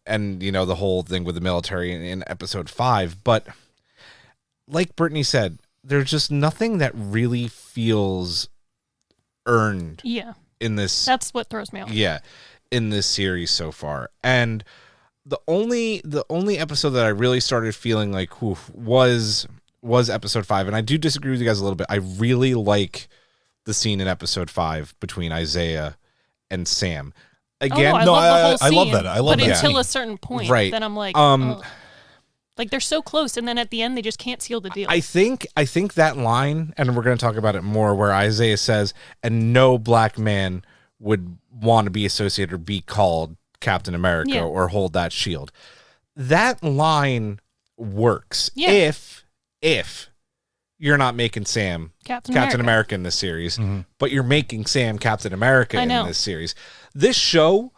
you know the whole thing with the military in episode 5. But like Brittany said, there's just nothing that really feels earned. Yeah. In this, that's what throws me off. Yeah, in this series so far, and the only episode that I really started feeling like was episode 5, and I do disagree with you guys a little bit. I really like the scene in episode 5 between Isaiah and Sam. Again, I love that. I love that. But until a certain point, then I'm like, like they're so close, and then at the end they just can't seal the deal. I think that line, and we're going to talk about it more, where Isaiah says, "And no black man would want to be associated or be called Captain America or hold that shield." That line works if you're not making Sam Captain America in this series, but you're making Sam Captain America in this series. This show,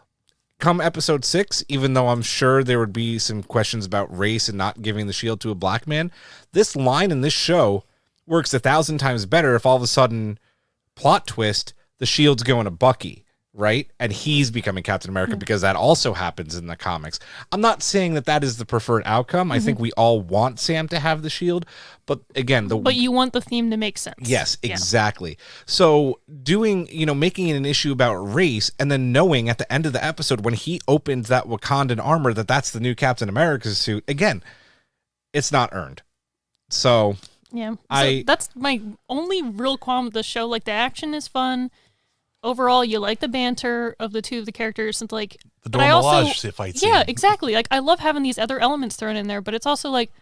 come episode 6, even though I'm sure there would be some questions about race and not giving the shield to a black man, this line in this show works 1,000 times better if all of a sudden, plot twist, the shield's going to Bucky, right? And he's becoming Captain America because that also happens in the comics. I'm not saying that is the preferred outcome. I think we all want Sam to have the shield, but again, but you want the theme to make sense. Yes, exactly. Yeah. So making it an issue about race, and then knowing at the end of the episode when he opens that Wakandan armor that's the new Captain America suit, again, it's not earned. So yeah, that's my only real qualm with the show. Like, the action is fun. Overall, you like the banter of the two of the characters, and like the Dora Milaje fight scene. Yeah, exactly. Like, I love having these other elements thrown in there, but it's also like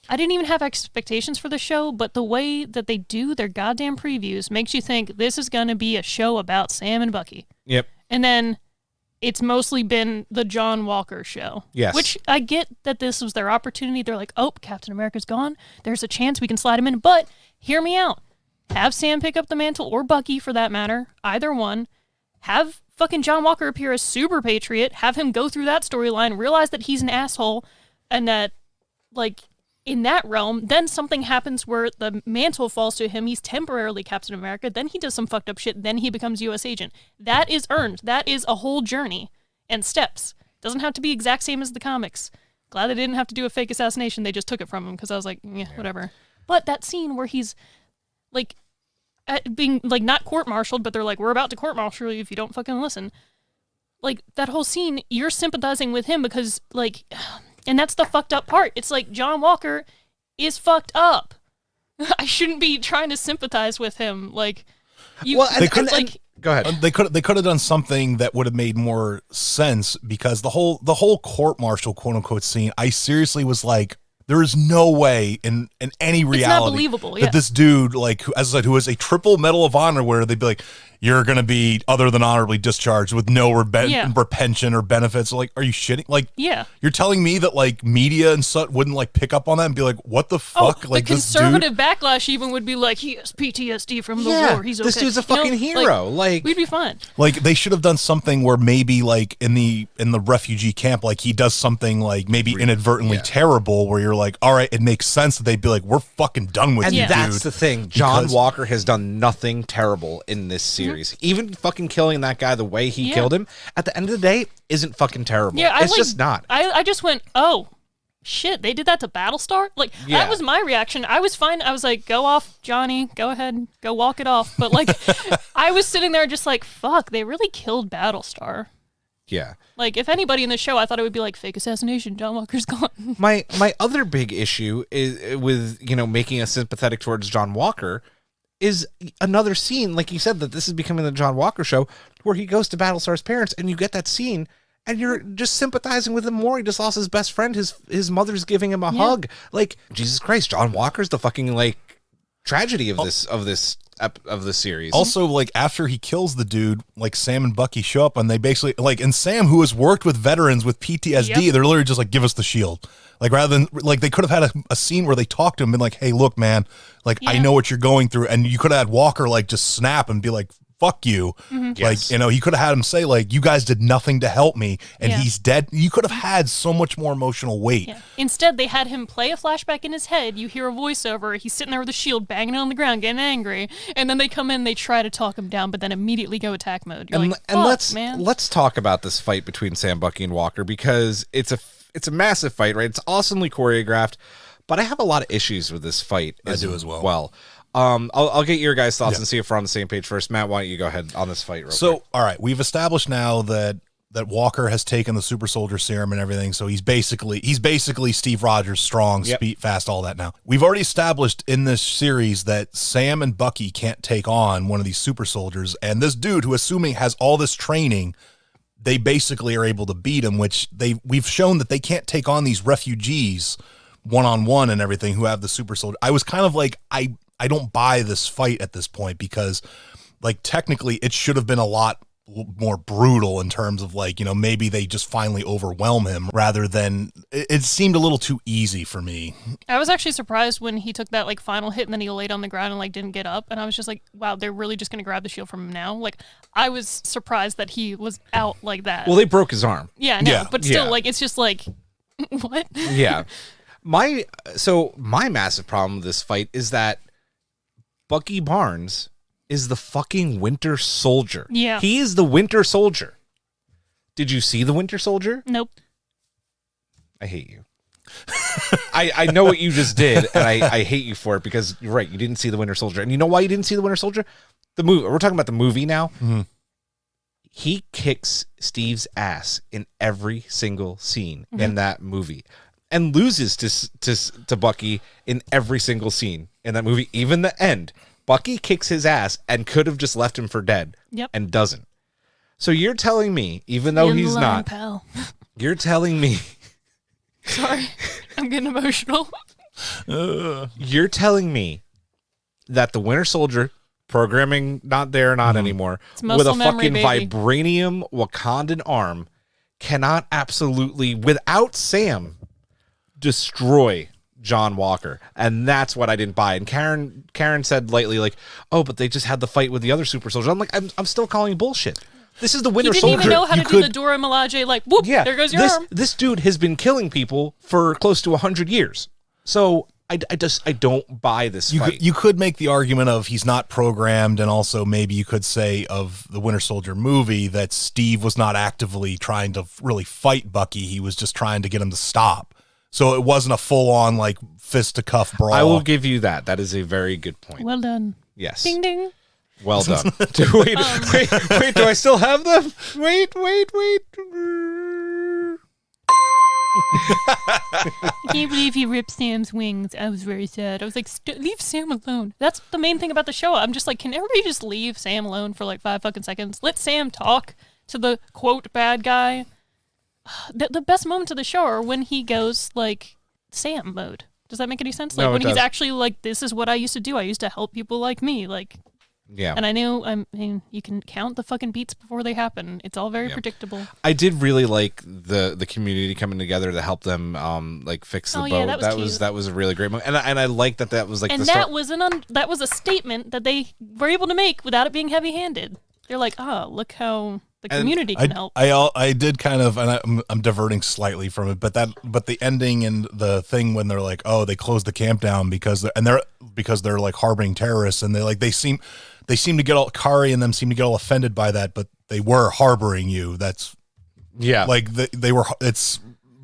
I didn't even have expectations for the show, but the way that they do their goddamn previews makes you think this is going to be a show about Sam and Bucky. Yep. And then it's mostly been the John Walker show. Yes. Which I get that this was their opportunity. They're like, oh, Captain America's gone. There's a chance we can slide him in, but hear me out. Have Sam pick up the mantle, or Bucky for that matter, either one. Have fucking John Walker appear as Super Patriot, have him go through that storyline, realize that he's an asshole, and that, like, in that realm, then something happens where the mantle falls to him, he's temporarily Captain America, then he does some fucked up shit, then he becomes U.S. agent. That is earned. That is a whole journey and steps. Doesn't have to be exact same as the comics. Glad they didn't have to do a fake assassination, they just took it from him, because I was like, yeah, whatever. But that scene where he's, like, being, like, not court-martialed, but they're like, we're about to court-martial you if you don't fucking listen. Like, that whole scene, you're sympathizing with him because, like, and that's the fucked up part. It's like, John Walker is fucked up. I shouldn't be trying to sympathize with him. Like, you, Well, go ahead. They could have done something that would have made more sense, because the whole court martial quote unquote scene, I seriously was like, there is no way in any reality it's not believable, that this dude, like, as I said, who is a triple Medal of Honor, where they'd be like, you're going to be other than honorably discharged with no repension or benefits. Like, are you shitting? Like, you're telling me that, like, media and such wouldn't, like, pick up on that and be like, what the fuck? Oh, like, the this dude, conservative backlash even would be like, he has PTSD from the war. He's okay. This dude's a fucking hero. Like, we'd be fine. like, they should have done something where maybe, like, in the refugee camp, like, he does something, like, maybe inadvertently terrible, where you're like, all right, it makes sense that they'd be like, we're fucking done with you, and that's dude. the thing. John Walker has done nothing terrible in this series. Even fucking killing that guy the way he killed him, at the end of the day, isn't fucking terrible. Yeah, it's just not. I just went, oh, shit, they did that to Battlestar? Like, that was my reaction. I was fine. I was like, go off, Johnny. Go ahead. Go walk it off. But, like, I was sitting there just like, fuck, they really killed Battlestar. Yeah. Like, if anybody in the show, I thought it would be like, fake assassination, John Walker's gone. My other big issue is with, making us sympathetic towards John Walker is another scene, like you said, that this is becoming the John Walker show, where he goes to Battlestar's parents, and you get that scene, and you're just sympathizing with him more. He just lost his best friend. His mother's giving him a hug. Like, Jesus Christ, John Walker's the fucking, like, tragedy of this series. Also, like, after he kills the dude, like, Sam and Bucky show up, and they basically, like, and Sam, who has worked with veterans with PTSD, they're literally just like, give us the shield. Like, rather than, like, they could have had a scene where they talked to him and been like, hey, look, man, like, I know what you're going through. And you could have had Walker, like, just snap and be like, fuck you. Like, he could have had him say, like, you guys did nothing to help me, and he's dead. You could have had so much more emotional weight. Instead, they had him play a flashback in his head. You hear a voiceover. He's sitting there with a shield, banging it on the ground, getting angry. And then they come in, they try to talk him down, but then immediately go attack mode. You're like, fuck, let's talk about this fight between Sam, Bucky, and Walker, because it's a massive fight, right? It's awesomely choreographed, but I have a lot of issues with this fight. I do as well. I'll get your guys' thoughts and see if we're on the same page first. Matt, why don't you go ahead on this fight real quick? All right, we've established now that Walker has taken the super soldier serum and everything, so he's basically Steve Rogers, strong, speed, fast, all that now. We've already established in this series that Sam and Bucky can't take on one of these super soldiers, and this dude, who assuming has all this training, they basically are able to beat him, which we've shown that they can't take on these refugees one-on-one and everything who have the super soldier. I was kind of like, I don't buy this fight at this point, because, like, technically it should have been a lot more brutal in terms of, like, maybe they just finally overwhelm him, rather than it seemed a little too easy for me. I was actually surprised when he took that, like, final hit and then he laid on the ground and, like, didn't get up. And I was just like, wow, they're really just going to grab the shield from him now? Like, I was surprised that he was out like that. Well, they broke his arm. Yeah, no, but still, like, it's just like, what? Yeah. My massive problem with this fight is that Bucky Barnes is the fucking Winter Soldier. Yeah. He is the Winter Soldier. Did you see the Winter Soldier? Nope. I hate you. I know what you just did, and I hate you for it, because you're right, you didn't see the Winter Soldier. And you know why you didn't see the Winter Soldier? The movie. We're talking about the movie now. Mm-hmm. He kicks Steve's ass in every single scene in that movie, and loses to Bucky in every single scene in that movie. Even the end, Bucky kicks his ass and could have just left him for dead, and doesn't. So you're telling me, even though he's not, pal. You're telling me. Sorry, I'm getting emotional. You're telling me that the Winter Soldier, programming not there, not anymore, with a fucking vibranium Wakandan arm, cannot absolutely, without Sam, destroy John Walker, and that's what I didn't buy. And Karen said lightly, like, "Oh, but they just had the fight with the other super soldier." I'm like, I'm still calling bullshit. This is the Winter He Soldier. didn't even know how to do the Dora Milaje, like, whoop, Yeah, there goes your arm. This dude has been killing people for close to 100 years. So I don't buy this fight. You could make the argument of he's not programmed, and also maybe you could say of the Winter Soldier movie that Steve was not actively trying to really fight Bucky. He was just trying to get him to stop. So it wasn't a full-on, like, fist-to-cuff brawl. I will give you that. That is a very good point. Well done. Yes. Ding, ding. Well done. Wait, do I still have them? Wait. I can't believe he ripped Sam's wings. I was very sad. I was like, leave Sam alone. That's the main thing about the show. I'm just like, can everybody just leave Sam alone for like 5 fucking seconds? Let Sam talk to the quote bad guy. The best moments of the show are when he goes like Sam mode. Does that make any sense? Like No, when it he's does. actually like, this is what I used to do. I used to help people like me. Like, Yeah. and I mean, you can count the fucking beats before they happen. It's all very predictable. I did really like the community coming together to help them like fix the Oh, boat. yeah, that was cute. That was a really great moment. And I like that was like And the that start. was that was a statement that they were able to make without it being heavy-handed. They're like, oh, look how the community can help. I did kind of, and I'm diverting slightly from it, but the ending and the thing when they're like, oh, they closed the camp down because they're like harboring terrorists, and they seem to get all, Kari and them seem to get all offended by that, but they were harboring you. That's like they were.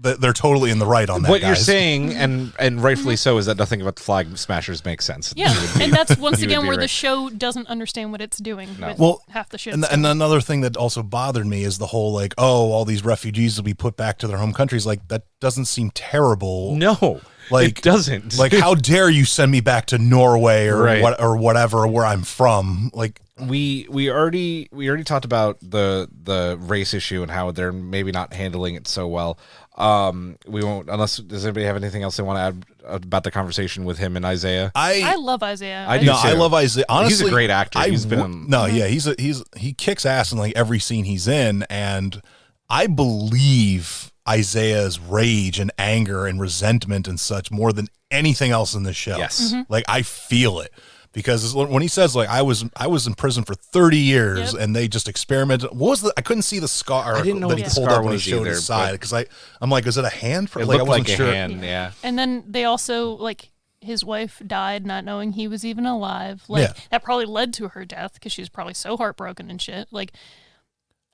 They're totally in the right on that. What you're guys. saying, and rightfully so, is that nothing about the flag smashers makes sense. Yeah, and that's once you would again be where the right. show doesn't understand what it's doing. With Well, half the shit. And another thing that also bothered me is the whole like, oh, all these refugees will be put back to their home countries. Like that doesn't seem terrible. No, like it doesn't. Like, how dare you send me back to Norway or Right. or whatever where I'm from? Like we already talked about the race issue and how they're maybe not handling it so well. We won't, unless does anybody have anything else they want to add about the conversation with him and Isaiah? I love Isaiah. I do No, too. I love Isaiah. Honestly, he's a great actor. He's been in, he kicks ass in like every scene he's in, and I believe Isaiah's rage and anger and resentment and such more than anything else in the show. Yes. Like I feel it. Because when he says like I was in prison for 30 years and they just experimented. What was I couldn't see the scar I didn't know that what he the pulled scar up when he was showed either, his side, because I'm like, is it a hand? it I looked wasn't like sure. a hand. Yeah. And then they also like his wife died not knowing he was even alive. Like that probably led to her death because she was probably so heartbroken and shit. Like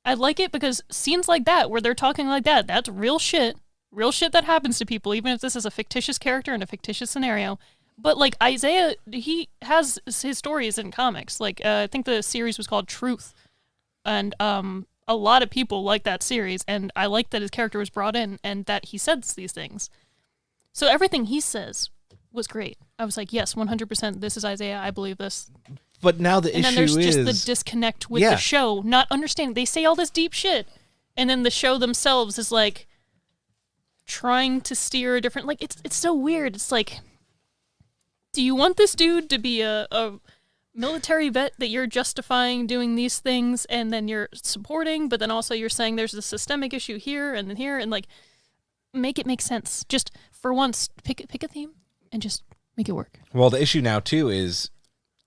I like it because scenes like that where they're talking like that, that's real shit that happens to people, even if this is a fictitious character in a fictitious scenario. But like Isaiah, he has his stories in comics. Like I think the series was called Truth, and a lot of people like that series. And I like that his character was brought in and that he says these things. So everything he says was great. I was like, yes, 100%. This is Isaiah. I believe this. But now the And then issue there's is just the disconnect with the show, not understanding. They say all this deep shit, and then the show themselves is like trying to steer a different. Like it's so weird. It's like, do you want this dude to be a military vet that you're justifying doing these things and then you're supporting, but then also you're saying there's a systemic issue here and then here, and like make it make sense. Just for once, pick a theme and just make it work. Well, the issue now too is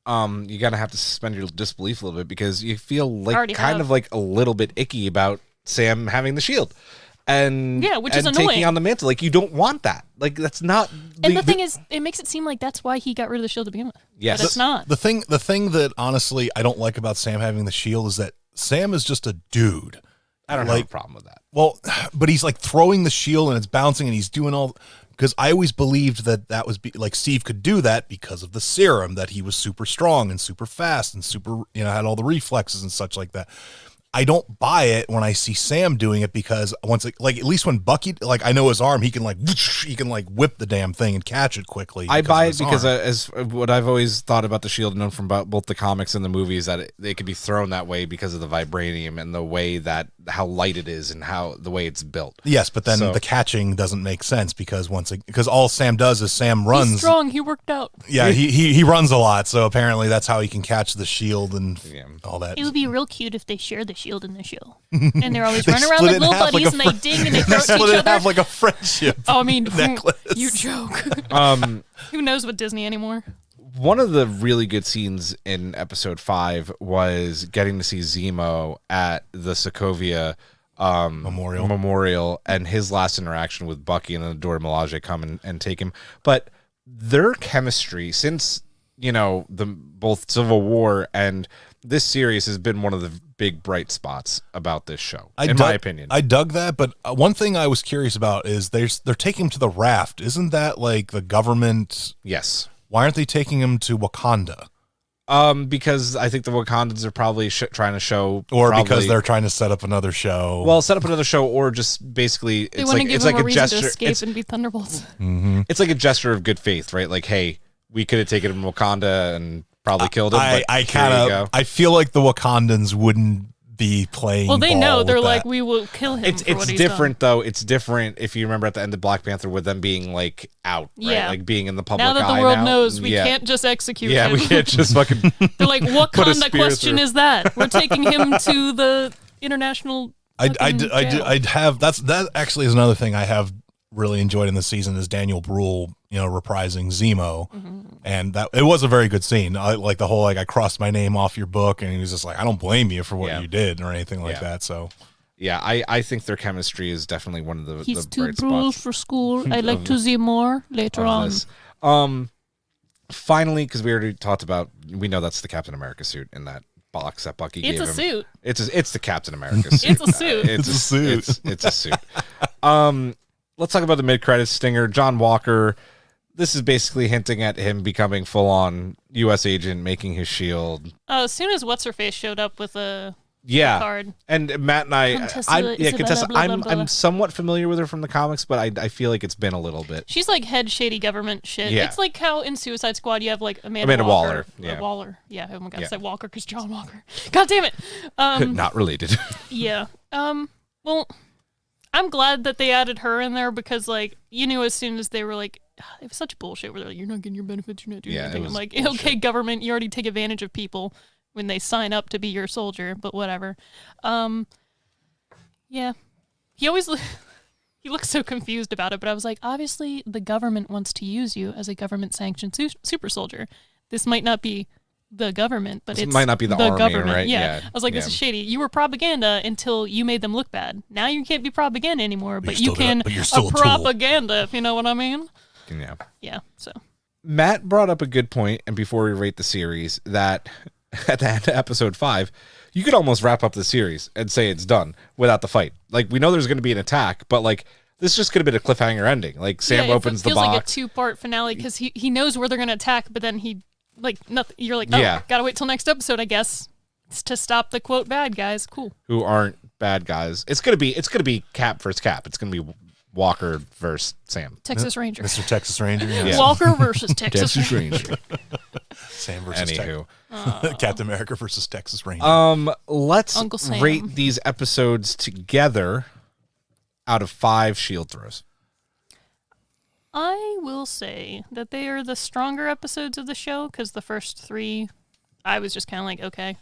you gotta have to suspend your disbelief a little bit because you feel like kind of like a little bit icky about Sam having the shield. And which is and annoying. taking on the mantle. Like you don't want that. Like that's not. And the thing is, it makes it seem like that's why he got rid of the shield to begin with. Yes, but it's not. The thing that honestly I don't like about Sam having the shield is that Sam is just a dude. I don't have a problem with that. Well, but he's like throwing the shield and it's bouncing and he's doing all. Because I always believed that was like Steve could do that because of the serum, that he was super strong and super fast and super, had all the reflexes and such like that. I don't buy it when I see Sam doing it because once, like at least when Bucky, like I know his arm, he can whip the damn thing and catch it quickly. I buy it because as what I've always thought about the shield, known from both the comics and the movies, that it could be thrown that way because of the vibranium and the way that how light it is and how the way it's built. Yes, but then the catching doesn't make sense because because all Sam does is Sam runs. He's strong. He worked out. Yeah, he runs a lot, so apparently that's how he can catch the shield and all that. It would be real cute if they share the Shield in the show. And they're always running around split like it in little half like buddies a and they ding and they throw it to Split each it in other. half like a friendship. Oh, I mean, necklace. you joke. Who knows what Disney anymore? One of the really good scenes in episode 5 was getting to see Zemo at the Sokovia memorial and his last interaction with Bucky, and then Dora Milaje come and take him. But their chemistry since, both Civil War and this series has been one of the big bright spots about this show, in my opinion. I dug that, but one thing I was curious about is they're taking him to the raft. Isn't that like the government? Yes. Why aren't they taking him to Wakanda? Because I think the Wakandans are probably trying to show, because they're trying to set up another show. Well, set up another show, or just basically, They want to give it's them like a a reason gesture. to escape and be Thunderbolts. It's like a gesture of good faith, right? Like, hey, we could have taken him to Wakanda and probably killed him. But I feel like the Wakandans wouldn't be playing. Well, they know. They're like, that. we will kill him. It's different though. It's different if you remember at the end of Black Panther with them being like out, right? Yeah. Like being in the public Now that eye the world knows, we Yeah. can't just execute Yeah, him. we can't just fucking. They're like, what put a kind of spear question through. is that? We're taking him to the international. I'd have that actually is another thing I have really enjoyed in the season is Daniel Bruhl, reprising Zemo, and that it was a very good scene. I like the whole I crossed my name off your book, and he was just like, I don't blame you for what you did or anything like that. So yeah, I think their chemistry is definitely one of the He's the too bright bruised spots for school. I'd like to see more later of on. this. Finally, because we already talked about, we know that's the Captain America suit in that box that Bucky gave him. It's a suit. It's the Captain America suit. It's a suit. It's a suit. It's a suit. Let's talk about the mid-credits stinger. John Walker. This is basically hinting at him becoming full-on U.S. agent, making his shield. As soon as What's-Her-Face showed up with a card. And Matt and I, Contessa, I'm somewhat familiar with her from the comics, but I feel like it's been a little bit. She's like head shady government shit. Yeah. It's like how in Suicide Squad you have like Amanda Waller. Yeah. Waller. Yeah. Oh my god, Yeah. I said Walker because John Walker. God damn it. Not related. Yeah. Well, I'm glad that they added her in there because like you knew as soon as they were like, it was such bullshit where they're like, you're not getting your benefits, you're not doing anything. I'm like, bullshit. Okay, government, you already take advantage of people when they sign up to be your soldier, but whatever. Yeah. He always he looks so confused about it, but I was like, obviously the government wants to use you as a government sanctioned super soldier. This might not be the government, but This it's might not be the army, government. right? Yeah. Yeah. I was like, this is shady. You were propaganda until you made them look bad. Now you can't be propaganda anymore, but you can you're still a tool. propaganda, if you know what I mean. Yeah. Yeah. So Matt brought up a good point, and before we rate the series, that at the end of episode 5, you could almost wrap up the series and say it's done without the fight. Like, we know there's going to be an attack, but like, this just could have been a cliffhanger ending. Like, Sam opens the box. It feels like a 2-part finale because he knows where they're going to attack, but then he like nothing. You're like, gotta wait till next episode, I guess, it's to stop the quote bad guys. Cool. Who aren't bad guys. It's gonna be Cap versus Cap. It's gonna be Walker versus Sam. Texas Ranger. Mr. Texas Ranger. Yeah. Walker versus Texas Ranger. Sam versus Anywho. Captain America versus Texas Ranger. Let's Uncle Sam. rate these episodes together out of 5 shield throws. I will say that they are the stronger episodes of the show because the first 3, I was just kind of like, okay.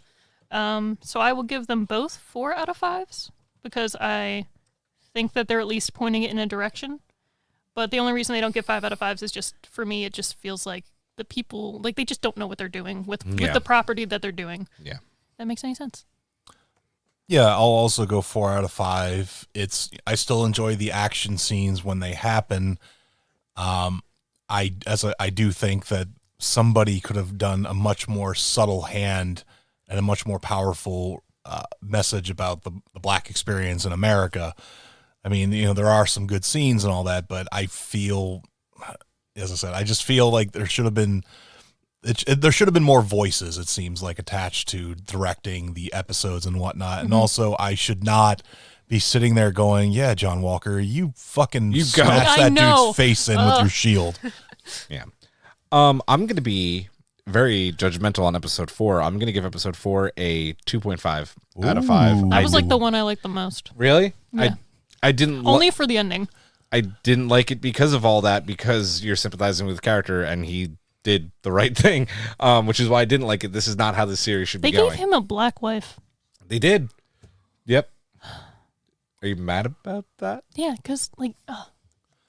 So I will give them both 4 out of 5s because I think that they're at least pointing it in a direction. But the only reason they don't get 5 out of 5s is just, for me, it just feels like the people, like they just don't know what they're doing with the property that they're doing. Yeah. That makes any sense. Yeah, I'll also go 4 out of 5. I still enjoy the action scenes when they happen. I do think that somebody could have done a much more subtle hand and a much more powerful message about the Black experience in America. I mean, there are some good scenes and all that, but I feel, as I said, I just feel like there should have been more voices, it seems like, attached to directing the episodes and whatnot. Mm-hmm. And also, I should not be sitting there going, yeah, John Walker, you fucking smash that dude's face in with your shield. Yeah. I'm going to be very judgmental on episode 4. I'm going to give episode 4 a 2.5 out of 5. That was like the one I liked the most. Really? Yeah. I didn't only for the ending. I didn't like it because of all that, because you're sympathizing with the character and he did the right thing, which is why I didn't like it. This is not how the series should be going. They gave him a black wife. They did. Are you mad about that? Yeah, because, like,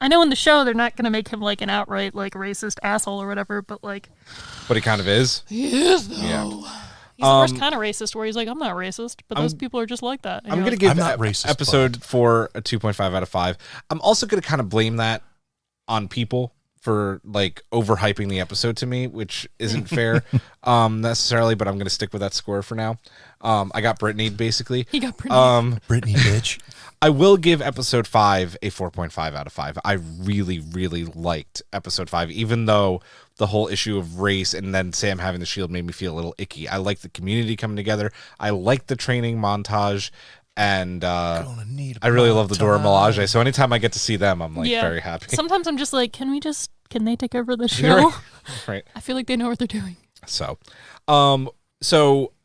I know in the show they're not going to make him, like, an outright, like, racist asshole or whatever, but, like... But he kind of is. He is, though. Yeah. He's the worst kind of racist, where he's like, I'm not racist, but those people are just like that. And I'm you're going to like, give I'm not racist, episode 4 a 2.5 out of 5. I'm also going to kind of blame that on people for, like, overhyping the episode to me, which isn't fair necessarily, but I'm going to stick with that score for now. I got Brittany, basically. He got Brittany. Brittany, bitch. I will give episode 5 a 4.5 out of 5. I really, really liked episode 5, even though the whole issue of race and then Sam having the shield made me feel a little icky. I like the community coming together. I like the training montage. And I really love the Dora Milaje. So anytime I get to see them, I'm like very happy. Sometimes I'm just like, can they take over the show? Right. I feel like they know what they're doing. So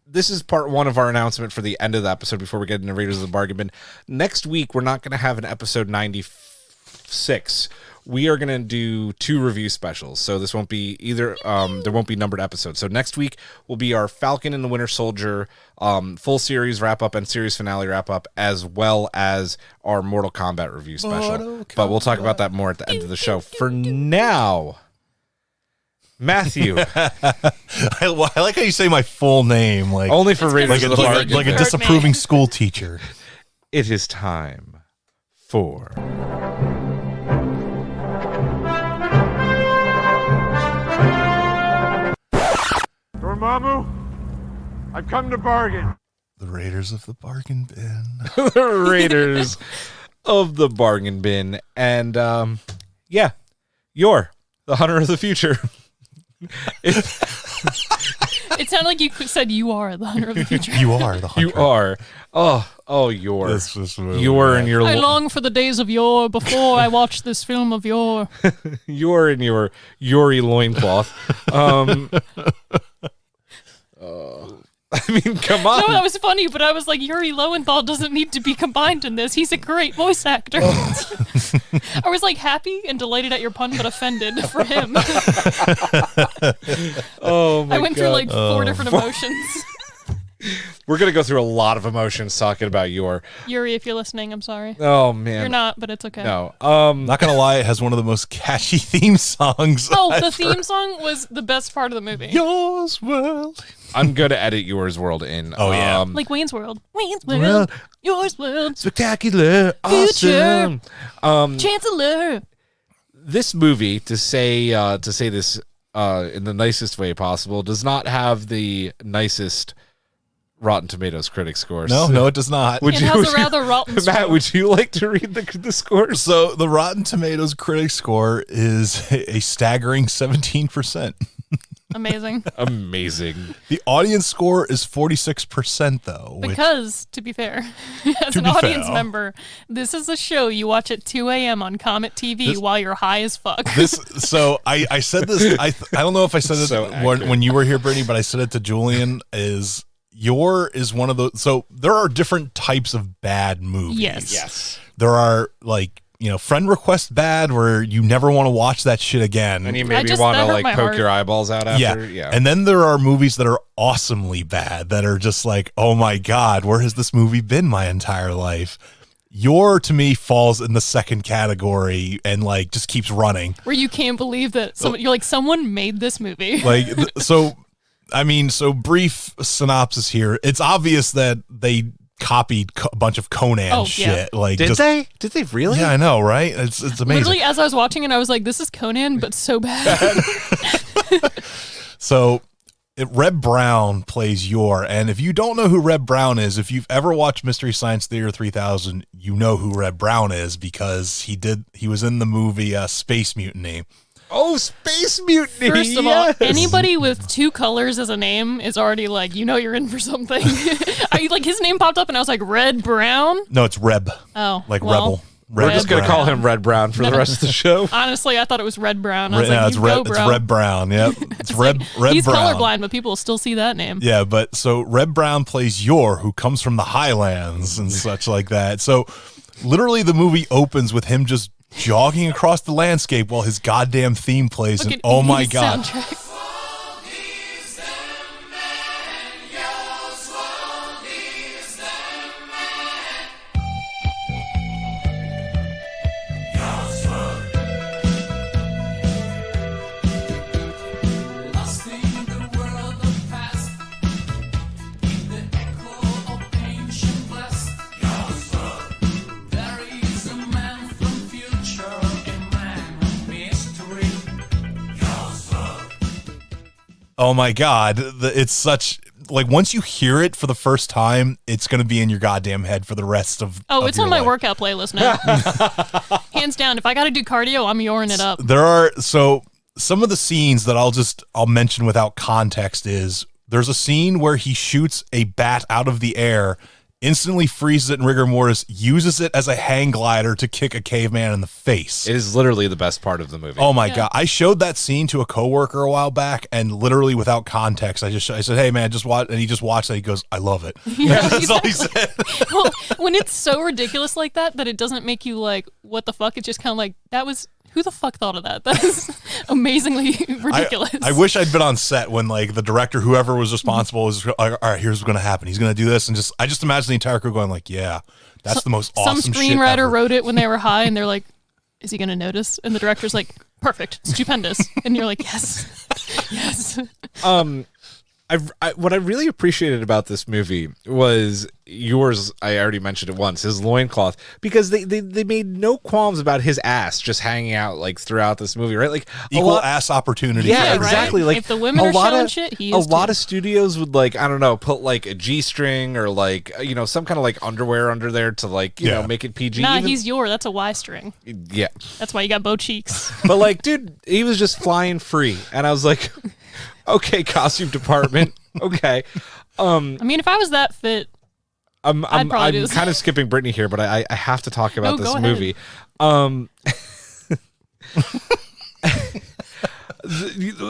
this is part 1 of our announcement for the end of the episode before we get into Raiders of the Bargain Bin. Next week, we're not going to have an episode 96. We are going to do 2 review specials. So this won't be either, there won't be numbered episodes. So next week will be our Falcon and the Winter Soldier full series wrap up and series finale wrap up, as well as our Mortal Kombat review special. But we'll talk about that more at the end of the show. For now, Matthew. I like how you say my full name, like only for Raiders of the Bargain like a Bin. disapproving school teacher. It is time for Dormammu, I've come to bargain. The Raiders of the Bargain Bin. the Raiders of the Bargain Bin. And Yor, the Hunter of the Future. It sounded like you said you are the hunter of the future. You are the hunter. You are. Oh, Yor. This movie, Yor and your I long for the days of yore before I watch this film of yore. Yor and your Yori loincloth. I mean, come on. No, that was funny, but I was like, Yuri Lowenthal doesn't need to be combined in this. He's a great voice actor. I was like happy and delighted at your pun, but offended for him. Oh my God. I went through like 4 different emotions. We're going to go through a lot of emotions talking about Yor. Yuri, if you're listening, I'm sorry. Oh, man. You're not, but it's okay. No. Not gonna lie, it has one of the most catchy theme songs. The theme song was the best part of the movie. Yours world. I'm going to edit Yor's world in. Oh, yeah. Like Wayne's World. Wayne's World. Yours World. Spectacular. Future. Awesome. Chancellor. This movie, to say this in the nicest way possible, does not have the nicest Rotten Tomatoes critic scores. No, it does not. It has a rather rotten Matt, score. would you like to read the scores? So the Rotten Tomatoes critic score is a staggering 17%. Amazing. Amazing. The audience score is 46%, though. Because, to be fair, as an audience member, this is a show you watch at 2 a.m. on Comet TV while you're high as fuck. So I said this. I don't know if I said it So when you were here, Brittany, but I said it to Julian. Yor is one of those. So there are different types of bad movies. Yes. There are friend request bad, where you never want to watch that shit again. And you maybe want to like poke heart. your eyeballs out after. Yeah. And then there are movies that are awesomely bad, that are just like, oh my God, where has this movie been my entire life? Yor, to me, falls in the second category and like just keeps running. Where you can't believe that you're like, someone made this movie. So brief synopsis here. It's obvious that they copied a bunch of Conan shit. Yeah. Like, Did they really? Yeah, I know, right? It's amazing. Literally, as I was watching it, I was like, this is Conan, but so bad. So Reb Brown plays Yor, and if you don't know who Reb Brown is, if you've ever watched Mystery Science Theater 3000, you know who Reb Brown is, because he was in the movie Space Mutiny. Oh, Space Mutiny. First of all, anybody with 2 colors as a name is already like, you're in for something. His name popped up and I was like, Red Brown? No, it's Reb. Oh. Like well, Rebel. We're just going to call him Red Brown for the rest of the show. Honestly, I thought it was Red Brown. I was like, it's Reb Brown. Yep. It's Reb he's Brown. colorblind, but people still see that name. Yeah, but so Reb Brown plays Yor, who comes from the Highlands and such like that. So literally the movie opens with him just jogging across the landscape while his goddamn theme plays. Look And at oh my 80s God. soundtrack. Oh my God. It's such, like, once you hear it for the first time, it's going to be in your goddamn head for the rest of It's on my life. workout playlist now. Hands down. If I got to do cardio, I'm yoring it up. So some of the scenes that I'll mention without context is there's a scene where he shoots a bat out of the air, instantly freezes it in rigor mortis, uses it as a hang glider to kick a caveman in the face. It is literally the best part of the movie. Oh my God. I showed that scene to a coworker a while back, and literally without context, I said, hey man, just watch. And he just watched it. He goes, I love it. Yeah, That's all he said. Well, when it's so ridiculous like that it doesn't make you like, what the fuck? It's just kind of like, who the fuck thought of that? That is amazingly ridiculous. I wish I'd been on set when like the director, whoever was responsible, was like, all right, here's what's going to happen. He's going to do this. And I just imagine the entire crew going like, yeah, that's the most awesome Some shit screenwriter ever. wrote it when they were high and they're like, is he going to notice? And the director's like, perfect, stupendous. And you're like, yes, yes. What I really appreciated about this movie was yours. I already mentioned it once, his loincloth, because they made no qualms about his ass just hanging out like throughout this movie, right? Like Equal ass opportunity. Yeah, for exactly. Right? Like if the women are showing shit, he is a lot too. of studios would like, I don't know, put like a G-string or like, some kind of like underwear under there to like, you know, make it PG. Nah, he's Yor. That's a Y string. Yeah. That's why you got bow cheeks. But like, dude, he was just flying free. And I was like, okay, costume department. Okay. I mean, if I was that fit, I'm probably do this. kind of skipping Brittany here, but I have to talk about No, this go ahead. movie.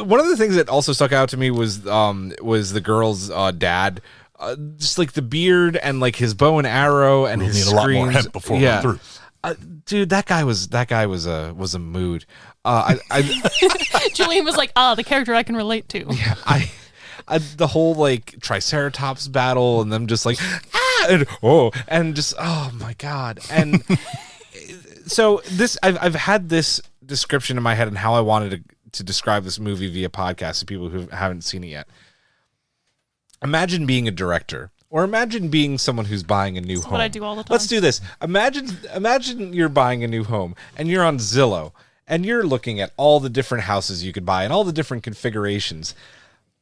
One of the things that also stuck out to me was the girl's dad. Just like the beard and like his bow and arrow and We'll his need a lot more screams. hemp before we're through. Dude, that guy was a mood. Julian was like, the character I can relate to. Yeah, the whole like Triceratops battle and them just like and just oh my God. And so this I've had this description in my head and how I wanted to describe this movie via podcast to people who haven't seen it yet. Imagine being a director, or imagine being someone who's buying a new home. What I do all the time. Let's do this. Imagine you're buying a new home and you're on Zillow and you're looking at all the different houses you could buy and all the different configurations.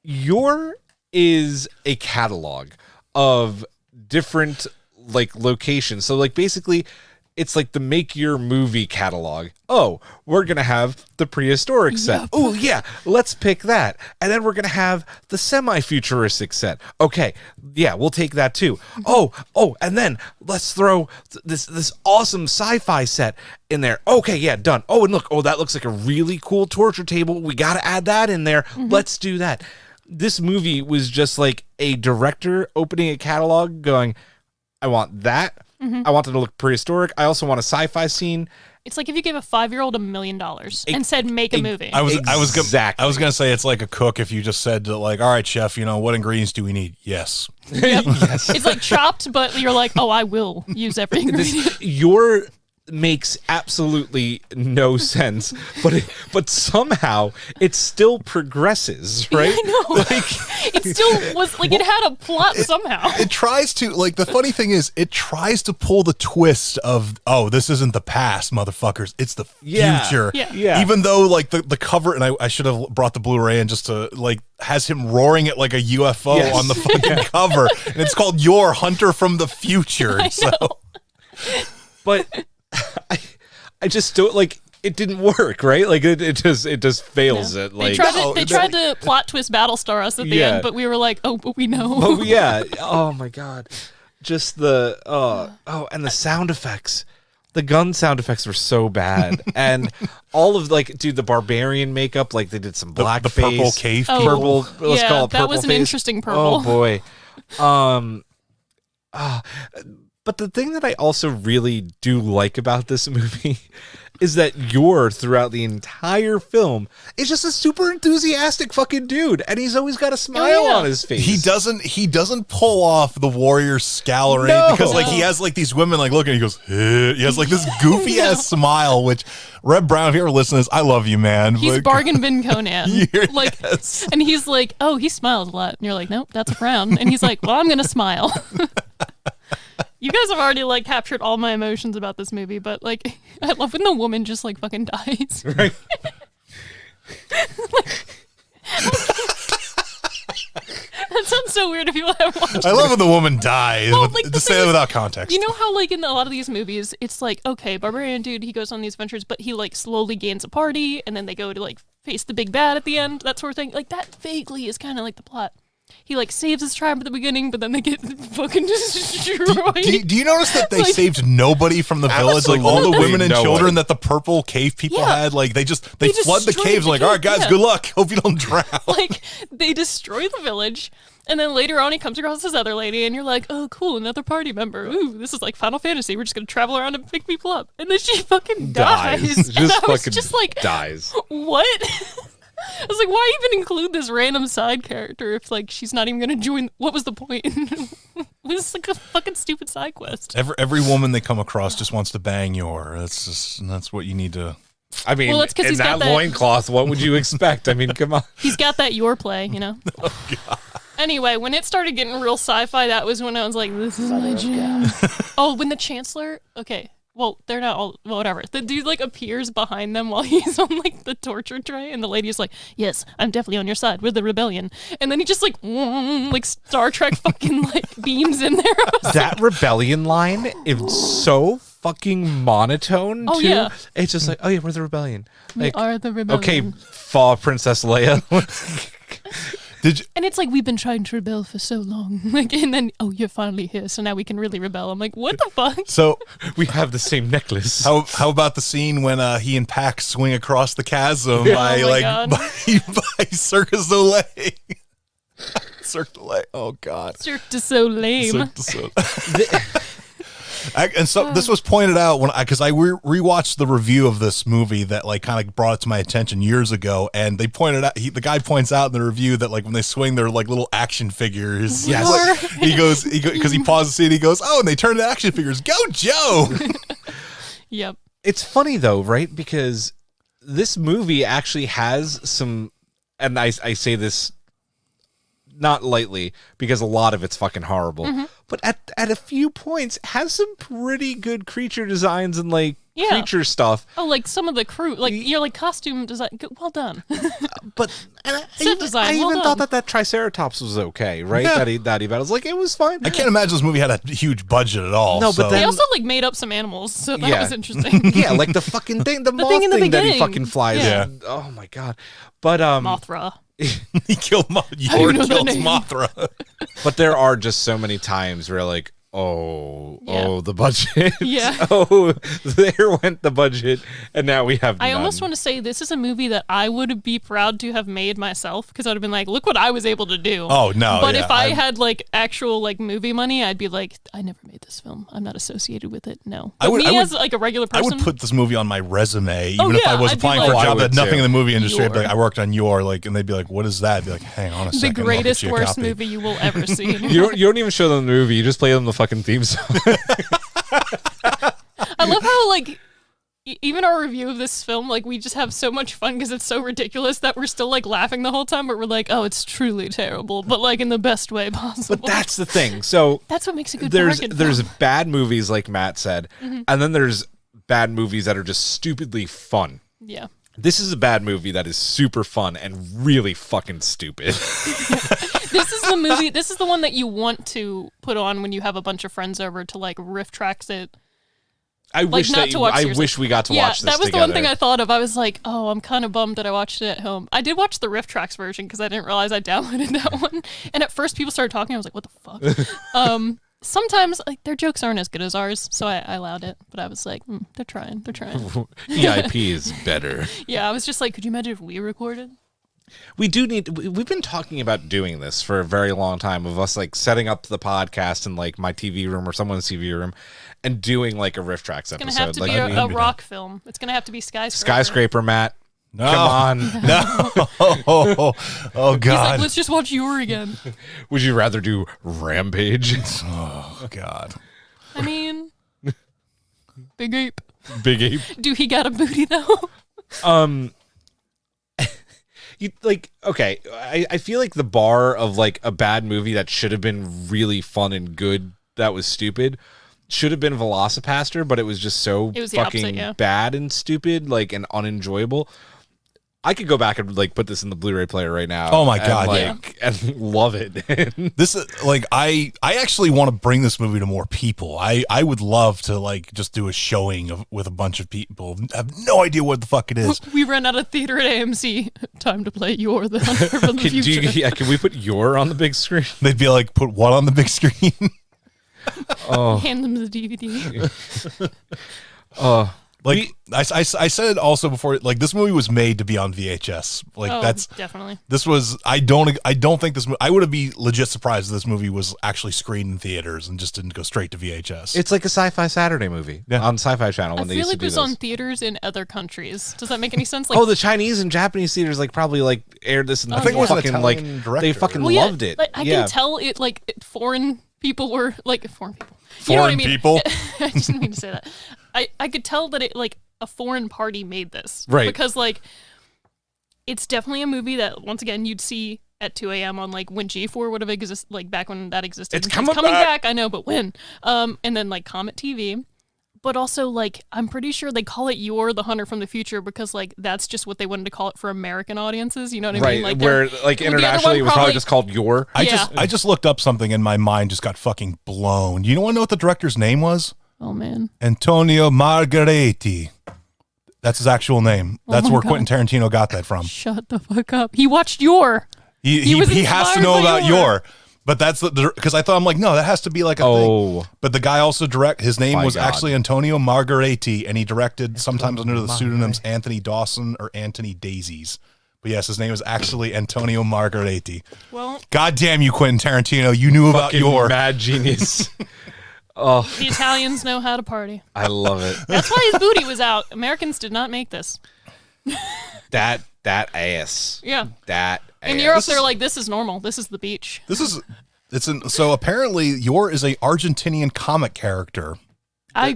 Yor is a catalog of different like locations. So like basically it's like the Make Your Movie catalog. Oh, we're going to have the prehistoric set. Yep. Oh, yeah, let's pick that. And then we're going to have the semi-futuristic set. Okay, yeah, we'll take that too. Oh, and then let's throw this awesome sci-fi set in there. Okay, yeah, done. Oh, and look, that looks like a really cool torture table. We got to add that in there. Mm-hmm. Let's do that. This movie was just like a director opening a catalog going, I want that. Mm-hmm. I want it to look prehistoric. I also want a sci-fi scene. It's like if you gave a 5-year-old $1 million and said, make a movie. I was Exactly. gonna say it's like a cook if you just said to like, all right, chef, what ingredients do we need? Yes. Yep. Yes. It's like Chopped, but you're like, I will use every ingredient. Yor makes absolutely no sense, but somehow it still progresses, right? I know. Like It still was like it had a plot somehow. It tries to, like, the funny thing is, it tries to pull the twist of, this isn't the past, motherfuckers. It's the future. Yeah. Yeah. Even though, like, the cover, and I should have brought the Blu-ray in just to, like, has him roaring it like a UFO Yes. on the fucking cover. And it's called Yor, Hunter from the Future. I So, know. but I just don't like it didn't work, right? Like it just fails it. Like They tried to plot twist Battlestar us at the Yeah. end, but we were like, but we know. oh yeah. Oh my God. Just the and the sound effects. The gun sound effects were so bad. And all of like, dude, the barbarian makeup, like they did some blackface. the purple cave Oh, people. Purple, let's yeah, call it that purple was an face. interesting purple. Oh boy. But the thing that I also really do like about this movie is that Yor throughout the entire film is just a super enthusiastic fucking dude, and he's always got a smile on his face. He doesn't pull off the warrior scowl or No. anything, because like he has like these women like looking, he goes, he has like this goofy ass smile, which Reb Brown, if you ever listen to this, I love you, man. He's But- bargain bin Conan. Like, Yes. and he's like, he smiles a lot. And you're like, nope, that's a frown. And he's like, well, I'm gonna smile. You guys have already like captured all my emotions about this movie, but like, I love when the woman just like fucking dies. right. so weird if you haven't watched I love when the woman dies. Well, like, to say that without context. You know how, like, in a lot of these movies, it's like, okay, barbarian dude, he goes on these adventures, but he, like, slowly gains a party, and then they go to, like, face the big bad at the end, that sort of thing. Like, that vaguely is kind of like the plot. He, like, saves his tribe at the beginning, but then they get fucking destroyed. Do you notice that they saved nobody from the village? Like, all the women and children that the purple cave people had, like, they flood the caves, like, all right, guys, good luck. Hope you don't drown. Like, they destroy the village, and then later on he comes across this other lady, and you're like, oh, cool, another party member. Ooh, this is like Final Fantasy. We're just going to travel around and pick people up. And then she fucking dies. And I was just like, dies. What? I was like, why even include this random side character if, like, she's not even going to join? What was the point? It was like a fucking stupid side quest. Every woman they come across just wants to bang Yor. That's what you need to... I mean, that's 'cause in he's got that loincloth, what would you expect? I mean, come on. He's got that Yor play, you know? Oh, God. Anyway, when it started getting real sci-fi, that was when I was like, this is my jam. Oh, when the Chancellor... Okay. Well, they're not all, well, whatever. The dude, like, appears behind them while he's on, like, the torture tray, and the lady's like, yes, I'm definitely on your side. We're the rebellion. And then he just, like Star Trek fucking, like, beams in there. That rebellion line is so fucking monotone, Oh, too. yeah. It's just like, oh, yeah, we're the rebellion. We Like, are the rebellion. okay, fall Princess Leia. And it's like, we've been trying to rebel for so long. Like, and then, oh, you're finally here, so now we can really rebel. I'm like, what the fuck? So we have the same necklace. how about the scene when he and Pax swing across the chasm by Cirque du Soleil? Cirque du Soleil. Oh, God. Cirque du Soleil. Cirque du Soleil. And so this was pointed out because I rewatched the review of this movie that like kind of brought it to my attention years ago, and they pointed out the guy points out in the review that like when they swing, they're like little action figures. Yes, like, he goes because he pauses the scene. He goes, oh, and they turn to action figures. Go, Joe. Yep. It's funny though, right? Because this movie actually has some, and I say this not lightly because a lot of it's fucking horrible, but at a few points has some pretty good creature designs and like creature stuff. Oh, like some of the crew, like you're like costume design. Well done. But Set design. I well even done. thought that Triceratops was okay, right? Yeah. That he battles, like it was fine. I can't imagine this movie had a huge budget at all. No, but so. then- They also like made up some animals, so that Yeah. was interesting. Yeah, like the fucking thing, the moth thing in the thing that he beginning. fucking flies. Yeah. in. Oh my god. But Mothra. He killed you Yor know that kills name? Mothra. But there are just so many times where like, oh, the budget. Yeah. Oh, there went the budget, and now we have I none. almost want to say this is a movie that I would be proud to have made myself because I'd have been like, look what I was able to do. Oh, no, But yeah, if I had like actual like movie money, I'd be like, I never made this film. I'm not associated with it. No. But as like a regular person, I would put this movie on my resume, Oh, even if I yeah, was I'd be applying like- for a Oh, I job that would nothing too. in the movie industry. I'd be Yor. like, I worked on Yor, like, and they'd be like, what is that? I'd be like, hang on a the second. I'll get greatest you a worst copy. movie you will ever see. in your You life. don't even show them the movie. You just play them the fucking theme song. I love how like even our review of this film, like we just have so much fun because it's so ridiculous that we're still like laughing the whole time, but we're like, oh, it's truly terrible, but like in the best way possible. But that's the thing. So That's what makes a good there's bargain there's film. bad movies like Matt said, and then there's bad movies that are just stupidly fun. Yeah. This is a bad movie that is super fun and really fucking stupid. This is the movie. This is the one that you want to put on when you have a bunch of friends over to like riff tracks it. I wish not that to watch I seriously. wish we got to Yeah, watch this that was together. the one thing I thought of. I was like, oh, I'm kind of bummed that I watched it at home. I did watch the riff tracks version because I didn't realize I downloaded that one. And at first people started talking. I was like, what the fuck? Sometimes like their jokes aren't as good as ours, so I allowed it. But I was like, they're trying. EIP is better. Yeah, I was just like, could you imagine if we recorded? We do need. We've been talking about doing this for a very long time. Of us like setting up the podcast in like my TV room or someone's TV room, and doing like a riff tracks It's episode. gonna have to like be a be rock film. It's gonna have to be Skyscraper. Skyscraper, Matt. No. Come on. No. Oh, He's like, God. let's just watch Yor again. Would you rather do Rampage? Oh, God. I mean, Big Ape. Big Ape. Do he got a booty though? You like okay. I feel like the bar of like a bad movie that should have been really fun and good that was stupid should have been Velocipaster, but it was just so It was the fucking opposite, yeah. bad and stupid, like and unenjoyable. I could go back and like put this in the Blu-ray player right now. Oh my God, and love it. This is like I actually want to bring this movie to more people. I would love to like just do a showing with a bunch of people. I have no idea what the fuck it is. We ran out of theater at AMC. Time to play Yor the Hunter from the Future. Can we put Yor on the big screen? They'd be like, put what on the big screen? Hand them the DVD. Like I said it also before, like this movie was made to be on VHS. Like that's definitely. This was I don't think this. I would be legit surprised if this movie was actually screened in theaters and just didn't go straight to VHS. It's like a Sci-Fi Saturday movie on Sci-Fi Channel. When I they feel used like to it was do on those. theaters in other countries. Does that make any sense? Like, Oh, the Chinese and Japanese theaters like probably like aired this in the I think it was an fucking like Italian director. they fucking well, yeah, loved it. Like, I can tell it. Like foreign people were like foreign people. You know what I mean? People. I didn't mean to say that. I could tell that it like a foreign party made this, right? Because like it's definitely a movie that once again you'd see at 2 a.m. on like when G4 would have existed, like back when that existed. It's coming back. I know, but when? And then like Comet TV. But also, like, I'm pretty sure they call it Yor the Hunter from the Future because, like, that's just what they wanted to call it for American audiences. You know what I mean? Right, Like, where, like, internationally it was probably just called Yor. I just looked up something and my mind just got fucking blown. You want to know what the director's name was? Oh, man. Antonio Margheriti. That's his actual name. That's where God. Quentin Tarantino got that from. Shut the fuck up. He watched Yor. He was has to inspired know by about Yor. Yor. But that's because I thought, I'm like, no, that has to be like a thing. But the guy also his name My was God. actually Antonio Margheriti, and he directed sometimes under the pseudonyms Anthony Dawson or Anthony Daisies. But yes, his name is actually Antonio Margheriti. Well, God damn you, Quentin Tarantino. You knew about Fucking Yor. mad genius. the Italians know how to party. I love it. That's why his booty was out. Americans did not make this. That ass. Yeah. That ass. In Europe, they're like, this is normal. This is the beach. So apparently Yor is a Argentinian comic character. Okay,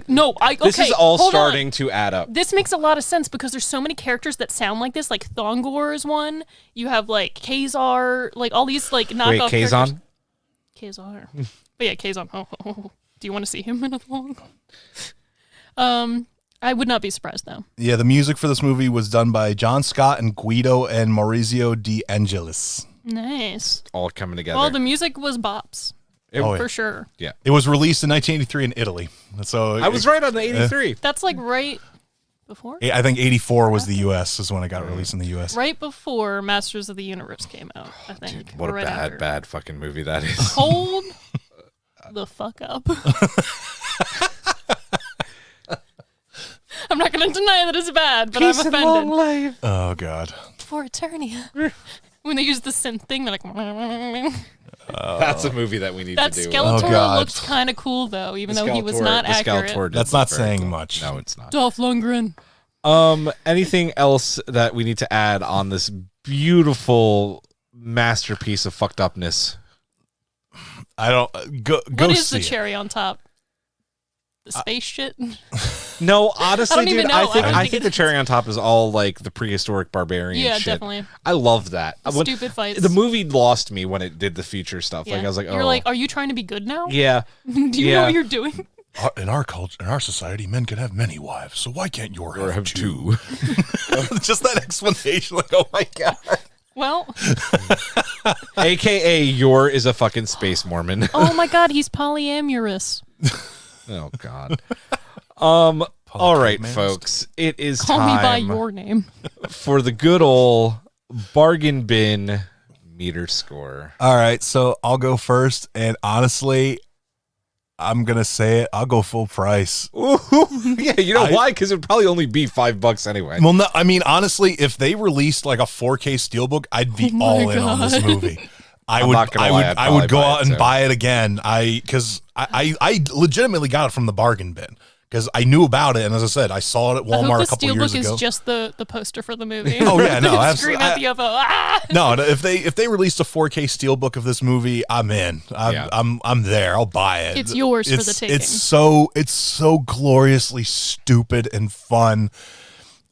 This is all hold starting on. to add up. This makes a lot of sense because there's so many characters that sound like this. Like Thongor is one. You have like Kazar, like all these like knockoff Wait, characters. Kazan? Kazar. But yeah, Kazan. Oh. Do you want to see him in a long? I would not be surprised though. Yeah, the music for this movie was done by John Scott and Guido and Maurizio De Angelis. Nice. All coming together. Well, the music was bops. For sure. Yeah. It was released in 1983 in Italy. So I was right on the 83. That's like right before? I think 84 was the U.S. is when it got released in the U.S. Right before Masters of the Universe came out, I think. What Or a right bad, after. bad fucking movie that is. Hold the fuck up. I'm not going to deny that it's bad, but I'm offended. Oh, God. For Eternia. When they use the synth thing, they're like... That's a movie that we need That to do. Oh, Skeletor God. looks kind of cool, though, even The though he was Skeletor- not the accurate. Skeletor That's did not look very saying cool. much. No, it's not. Dolph Lundgren. Anything else that we need to add on this beautiful masterpiece of fucked upness? I don't... Go What is see the it. cherry on top? The space shit? No, honestly, I don't dude, even know. I think I don't think the it's- cherry on top is all like the prehistoric barbarian Yeah, shit. definitely. I love that. Stupid fights. The movie lost me when it did the future stuff. Yeah. Like I was like, oh, You're like, are you trying to be good now? yeah. Do you know what you're doing? In our culture, in our society, men can have many wives, so why can't Yor Or have two? Just that explanation, like, oh my God. Well, AKA Yor is a fucking space Mormon. oh my God, he's polyamorous. Oh God. All right, Man's- folks. It is Call me by time your name. for the good old bargain bin meter score. All right, so I'll go first, and honestly, I'm gonna say it. I'll go full price. Yeah, you know why? Because it'd probably only be $5 anyway. Well, no, I mean, honestly, if they released like a 4K steelbook, I'd be Oh all my in on this God. movie. I I'm would, not gonna I lie, would, I'd I would probably go buy out it and too. buy it again. Because I legitimately got it from the bargain bin because I knew about it, and as I said, I saw it at I Walmart a hope the couple years steelbook ago. is just the poster for the movie. Oh, yeah, no, Scream absolutely. at the UFO. Ah! No, if they released a 4K steelbook of this movie, I'm in. I'm there. I'll buy it. It's yours for the taking. It's so gloriously stupid and fun,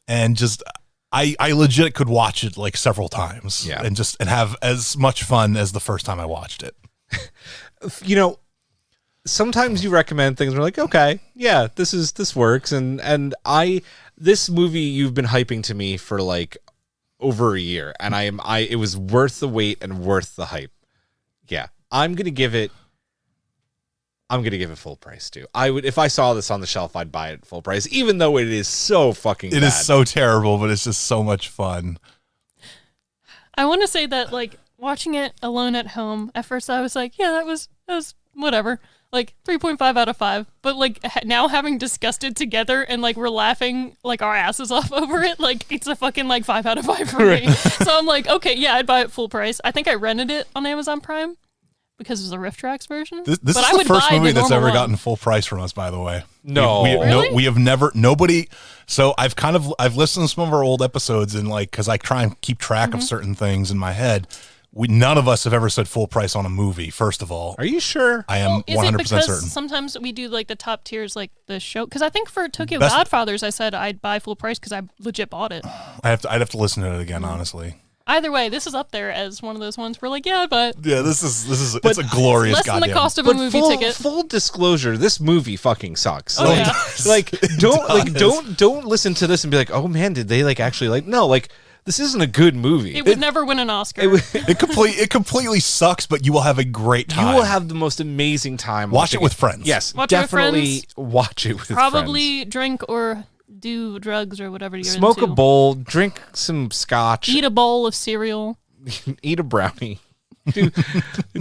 and just I legit could watch it like several times, Yeah. and have as much fun as the first time I watched it. You know, sometimes you recommend things and we're like, okay, yeah, this works. And this movie you've been hyping to me for like over a year, and it was worth the wait and worth the hype. Yeah, I'm gonna give it full price too. I would, if I saw this on the shelf, I'd buy it full price, even though it is so fucking bad. It is so terrible, but it's just so much fun. I want to say that, like, watching it alone at home, at first I was like, yeah, that was whatever. Like, 3.5 out of 5. But, like, now having discussed it together and, like, we're laughing, like, our asses off over it, like, it's a fucking, like, 5 out of 5 for me. So I'm like, okay, yeah, I'd buy it full price. I think I rented it on Amazon Prime because it was a Rift Tracks version. This is the first movie that's ever gotten full price from us, by the way. No. We have never, nobody. So I've listened to some of our old episodes and, like, because I try and keep track of certain things in my head. None of us have ever said full price on a movie, first of all. Are you sure? I am 100% certain. Sometimes we do, like, the top tiers, like the show? Because I think for Tokyo Godfathers, I said I'd buy full price because I legit bought it. I'd have to listen to it again, honestly. Either way, this is up there as one of those ones where, like, yeah, but yeah, this is it's a glorious less than the cost of a movie ticket. Full disclosure, this movie fucking sucks. Oh, like, yeah. like don't listen to this and be like, oh man, did they like actually like? No, like, this isn't a good movie. It would never win an Oscar. It completely sucks, but you will have a great time. You will have the most amazing time. Watch it with friends. Yes, watch it with definitely friends. Watch it with Probably friends. drink or do drugs or whatever you're Smoke into. a bowl, drink some scotch, Eat a bowl of cereal. eat a brownie.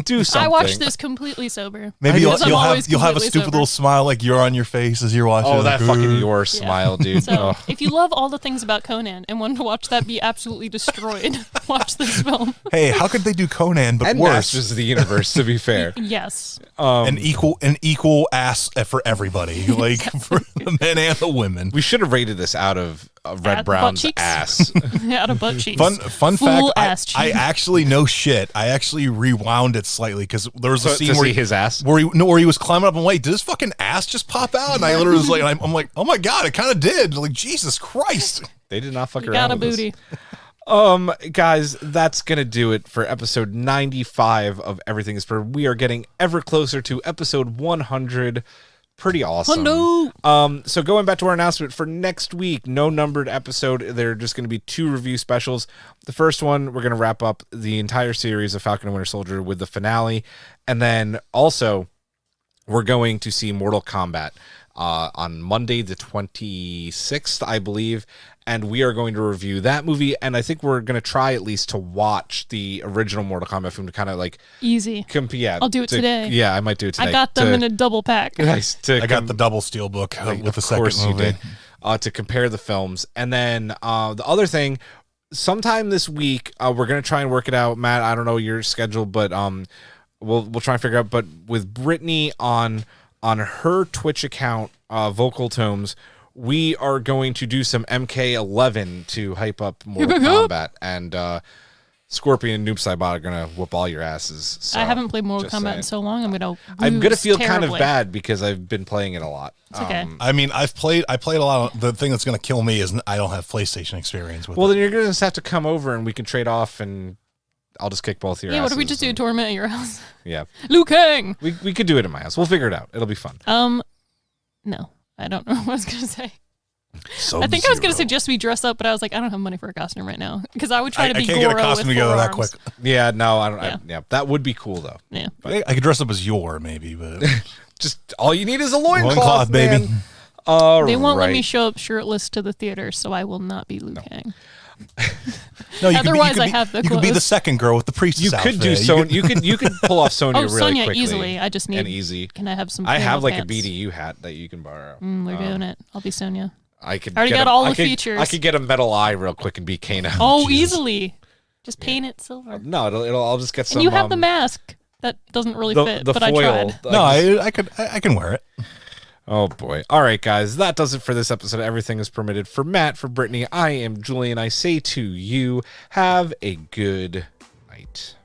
Do something. I watched this completely sober. Maybe you'll have a completely stupid sober. little smile like you're on your face as you're watching. Oh, that like, fucking your smile, dude. So, Oh. if you love all the things about Conan and want to watch that be absolutely destroyed, watch this film. Hey, how could they do Conan but And worse? Masters of the Universe, to be fair. Yes. An equal ass for everybody, like for the men and the women. We should have rated this out of Red Butt Brown's cheeks? ass. Out of butt cheeks. Fun Full fact, ass I cheeks. actually, no shit, I actually rewound it slightly because there was a scene to where see his ass? where he was climbing up and wait, did his fucking ass just pop out? And I literally was like, I'm like, oh my god, it kind of did. Like, Jesus Christ. They did not fuck You around got a with booty. this. Guys, that's gonna do it for episode 95 of Everything Is Per. We are getting ever closer to episode 100. Pretty awesome. Hundo. So going back to our announcement for next week, no numbered episode. There are just going to be 2 review specials. The first one, we're going to wrap up the entire series of Falcon and Winter Soldier with the finale. And then also, we're going to see Mortal Kombat on Monday the 26th, I believe. And we are going to review that movie. And I think we're going to try at least to watch the original Mortal Kombat film to kind of like... Easy. Yeah, I'll do it today. Yeah, I might do it today. I got them in a double pack. Nice. I got the double steel book with the second movie. To compare the films. And then the other thing, sometime this week, we're going to try and work it out. Matt, I don't know your schedule, but we'll try and figure out. But with Brittany on her Twitch account, Vocal Tomes, we are going to do some MK11 to hype up Mortal Kombat. And Scorpion and Noob Saibot are going to whoop all your asses. So, I haven't played Mortal just Kombat in saying. so long. I'm I'm gonna feel kind of terribly. bad because I've been playing it a lot. It's okay. I mean, I played a lot. The thing that's going to kill me is I don't have PlayStation experience with Well, it. then you're going to have to come over and we can trade off and I'll just kick both your asses. Yeah, what if we just do a tournament at your house? Yeah. Liu Kang! We could do it in my house. We'll figure it out. It'll be fun. No. I don't know what I was going to say. I think I was going to suggest we dress up, but I was like, I don't have money for a costume right now. Because I would try to be I can't get a Goro costume with together that 4 arms. quick. Yeah, no, I don't. Yeah. Yeah, that would be cool though. Yeah. I could dress up as Yor, maybe, but Just all you need is a loincloth, Loincloth, man. baby. All They won't let me right. show up shirtless to the theater, so I will not be Liu Kang. no, you Otherwise, could be, I have the you could be the clothes. second girl with the priestess You could do outfit. Sonya. You could pull off Sonya Oh, really Sonya quickly. easily. I just need. and easy. Can I have some? I have flannel like pants? a BDU hat that you can borrow. We're doing it. I'll be Sonya. I could. Already get got a- all I the could- features. I could get a metal eye real quick and be Kano. Oh, Jesus. easily. Just paint it silver. No, it'll. I'll just get some. And you have the mask that doesn't really fit, the but foil. I tried. No, I can wear it. Oh boy. All right, guys. That does it for this episode of Everything Is Permitted. For Matt, for Brittany, I am Julian. I say to you, have a good night.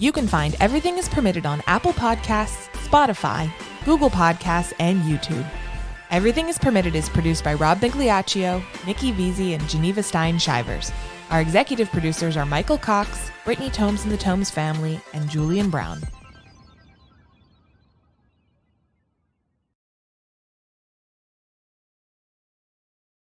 You can find Everything is Permitted on Apple Podcasts, Spotify, Google Podcasts, and YouTube. Everything is Permitted is produced by Rob Bigliaccio, Nikki Veazey, and Geneva Stein-Shivers. Our executive producers are Michael Cox, Brittany Tomes and the Tomes family, and Julian Brown.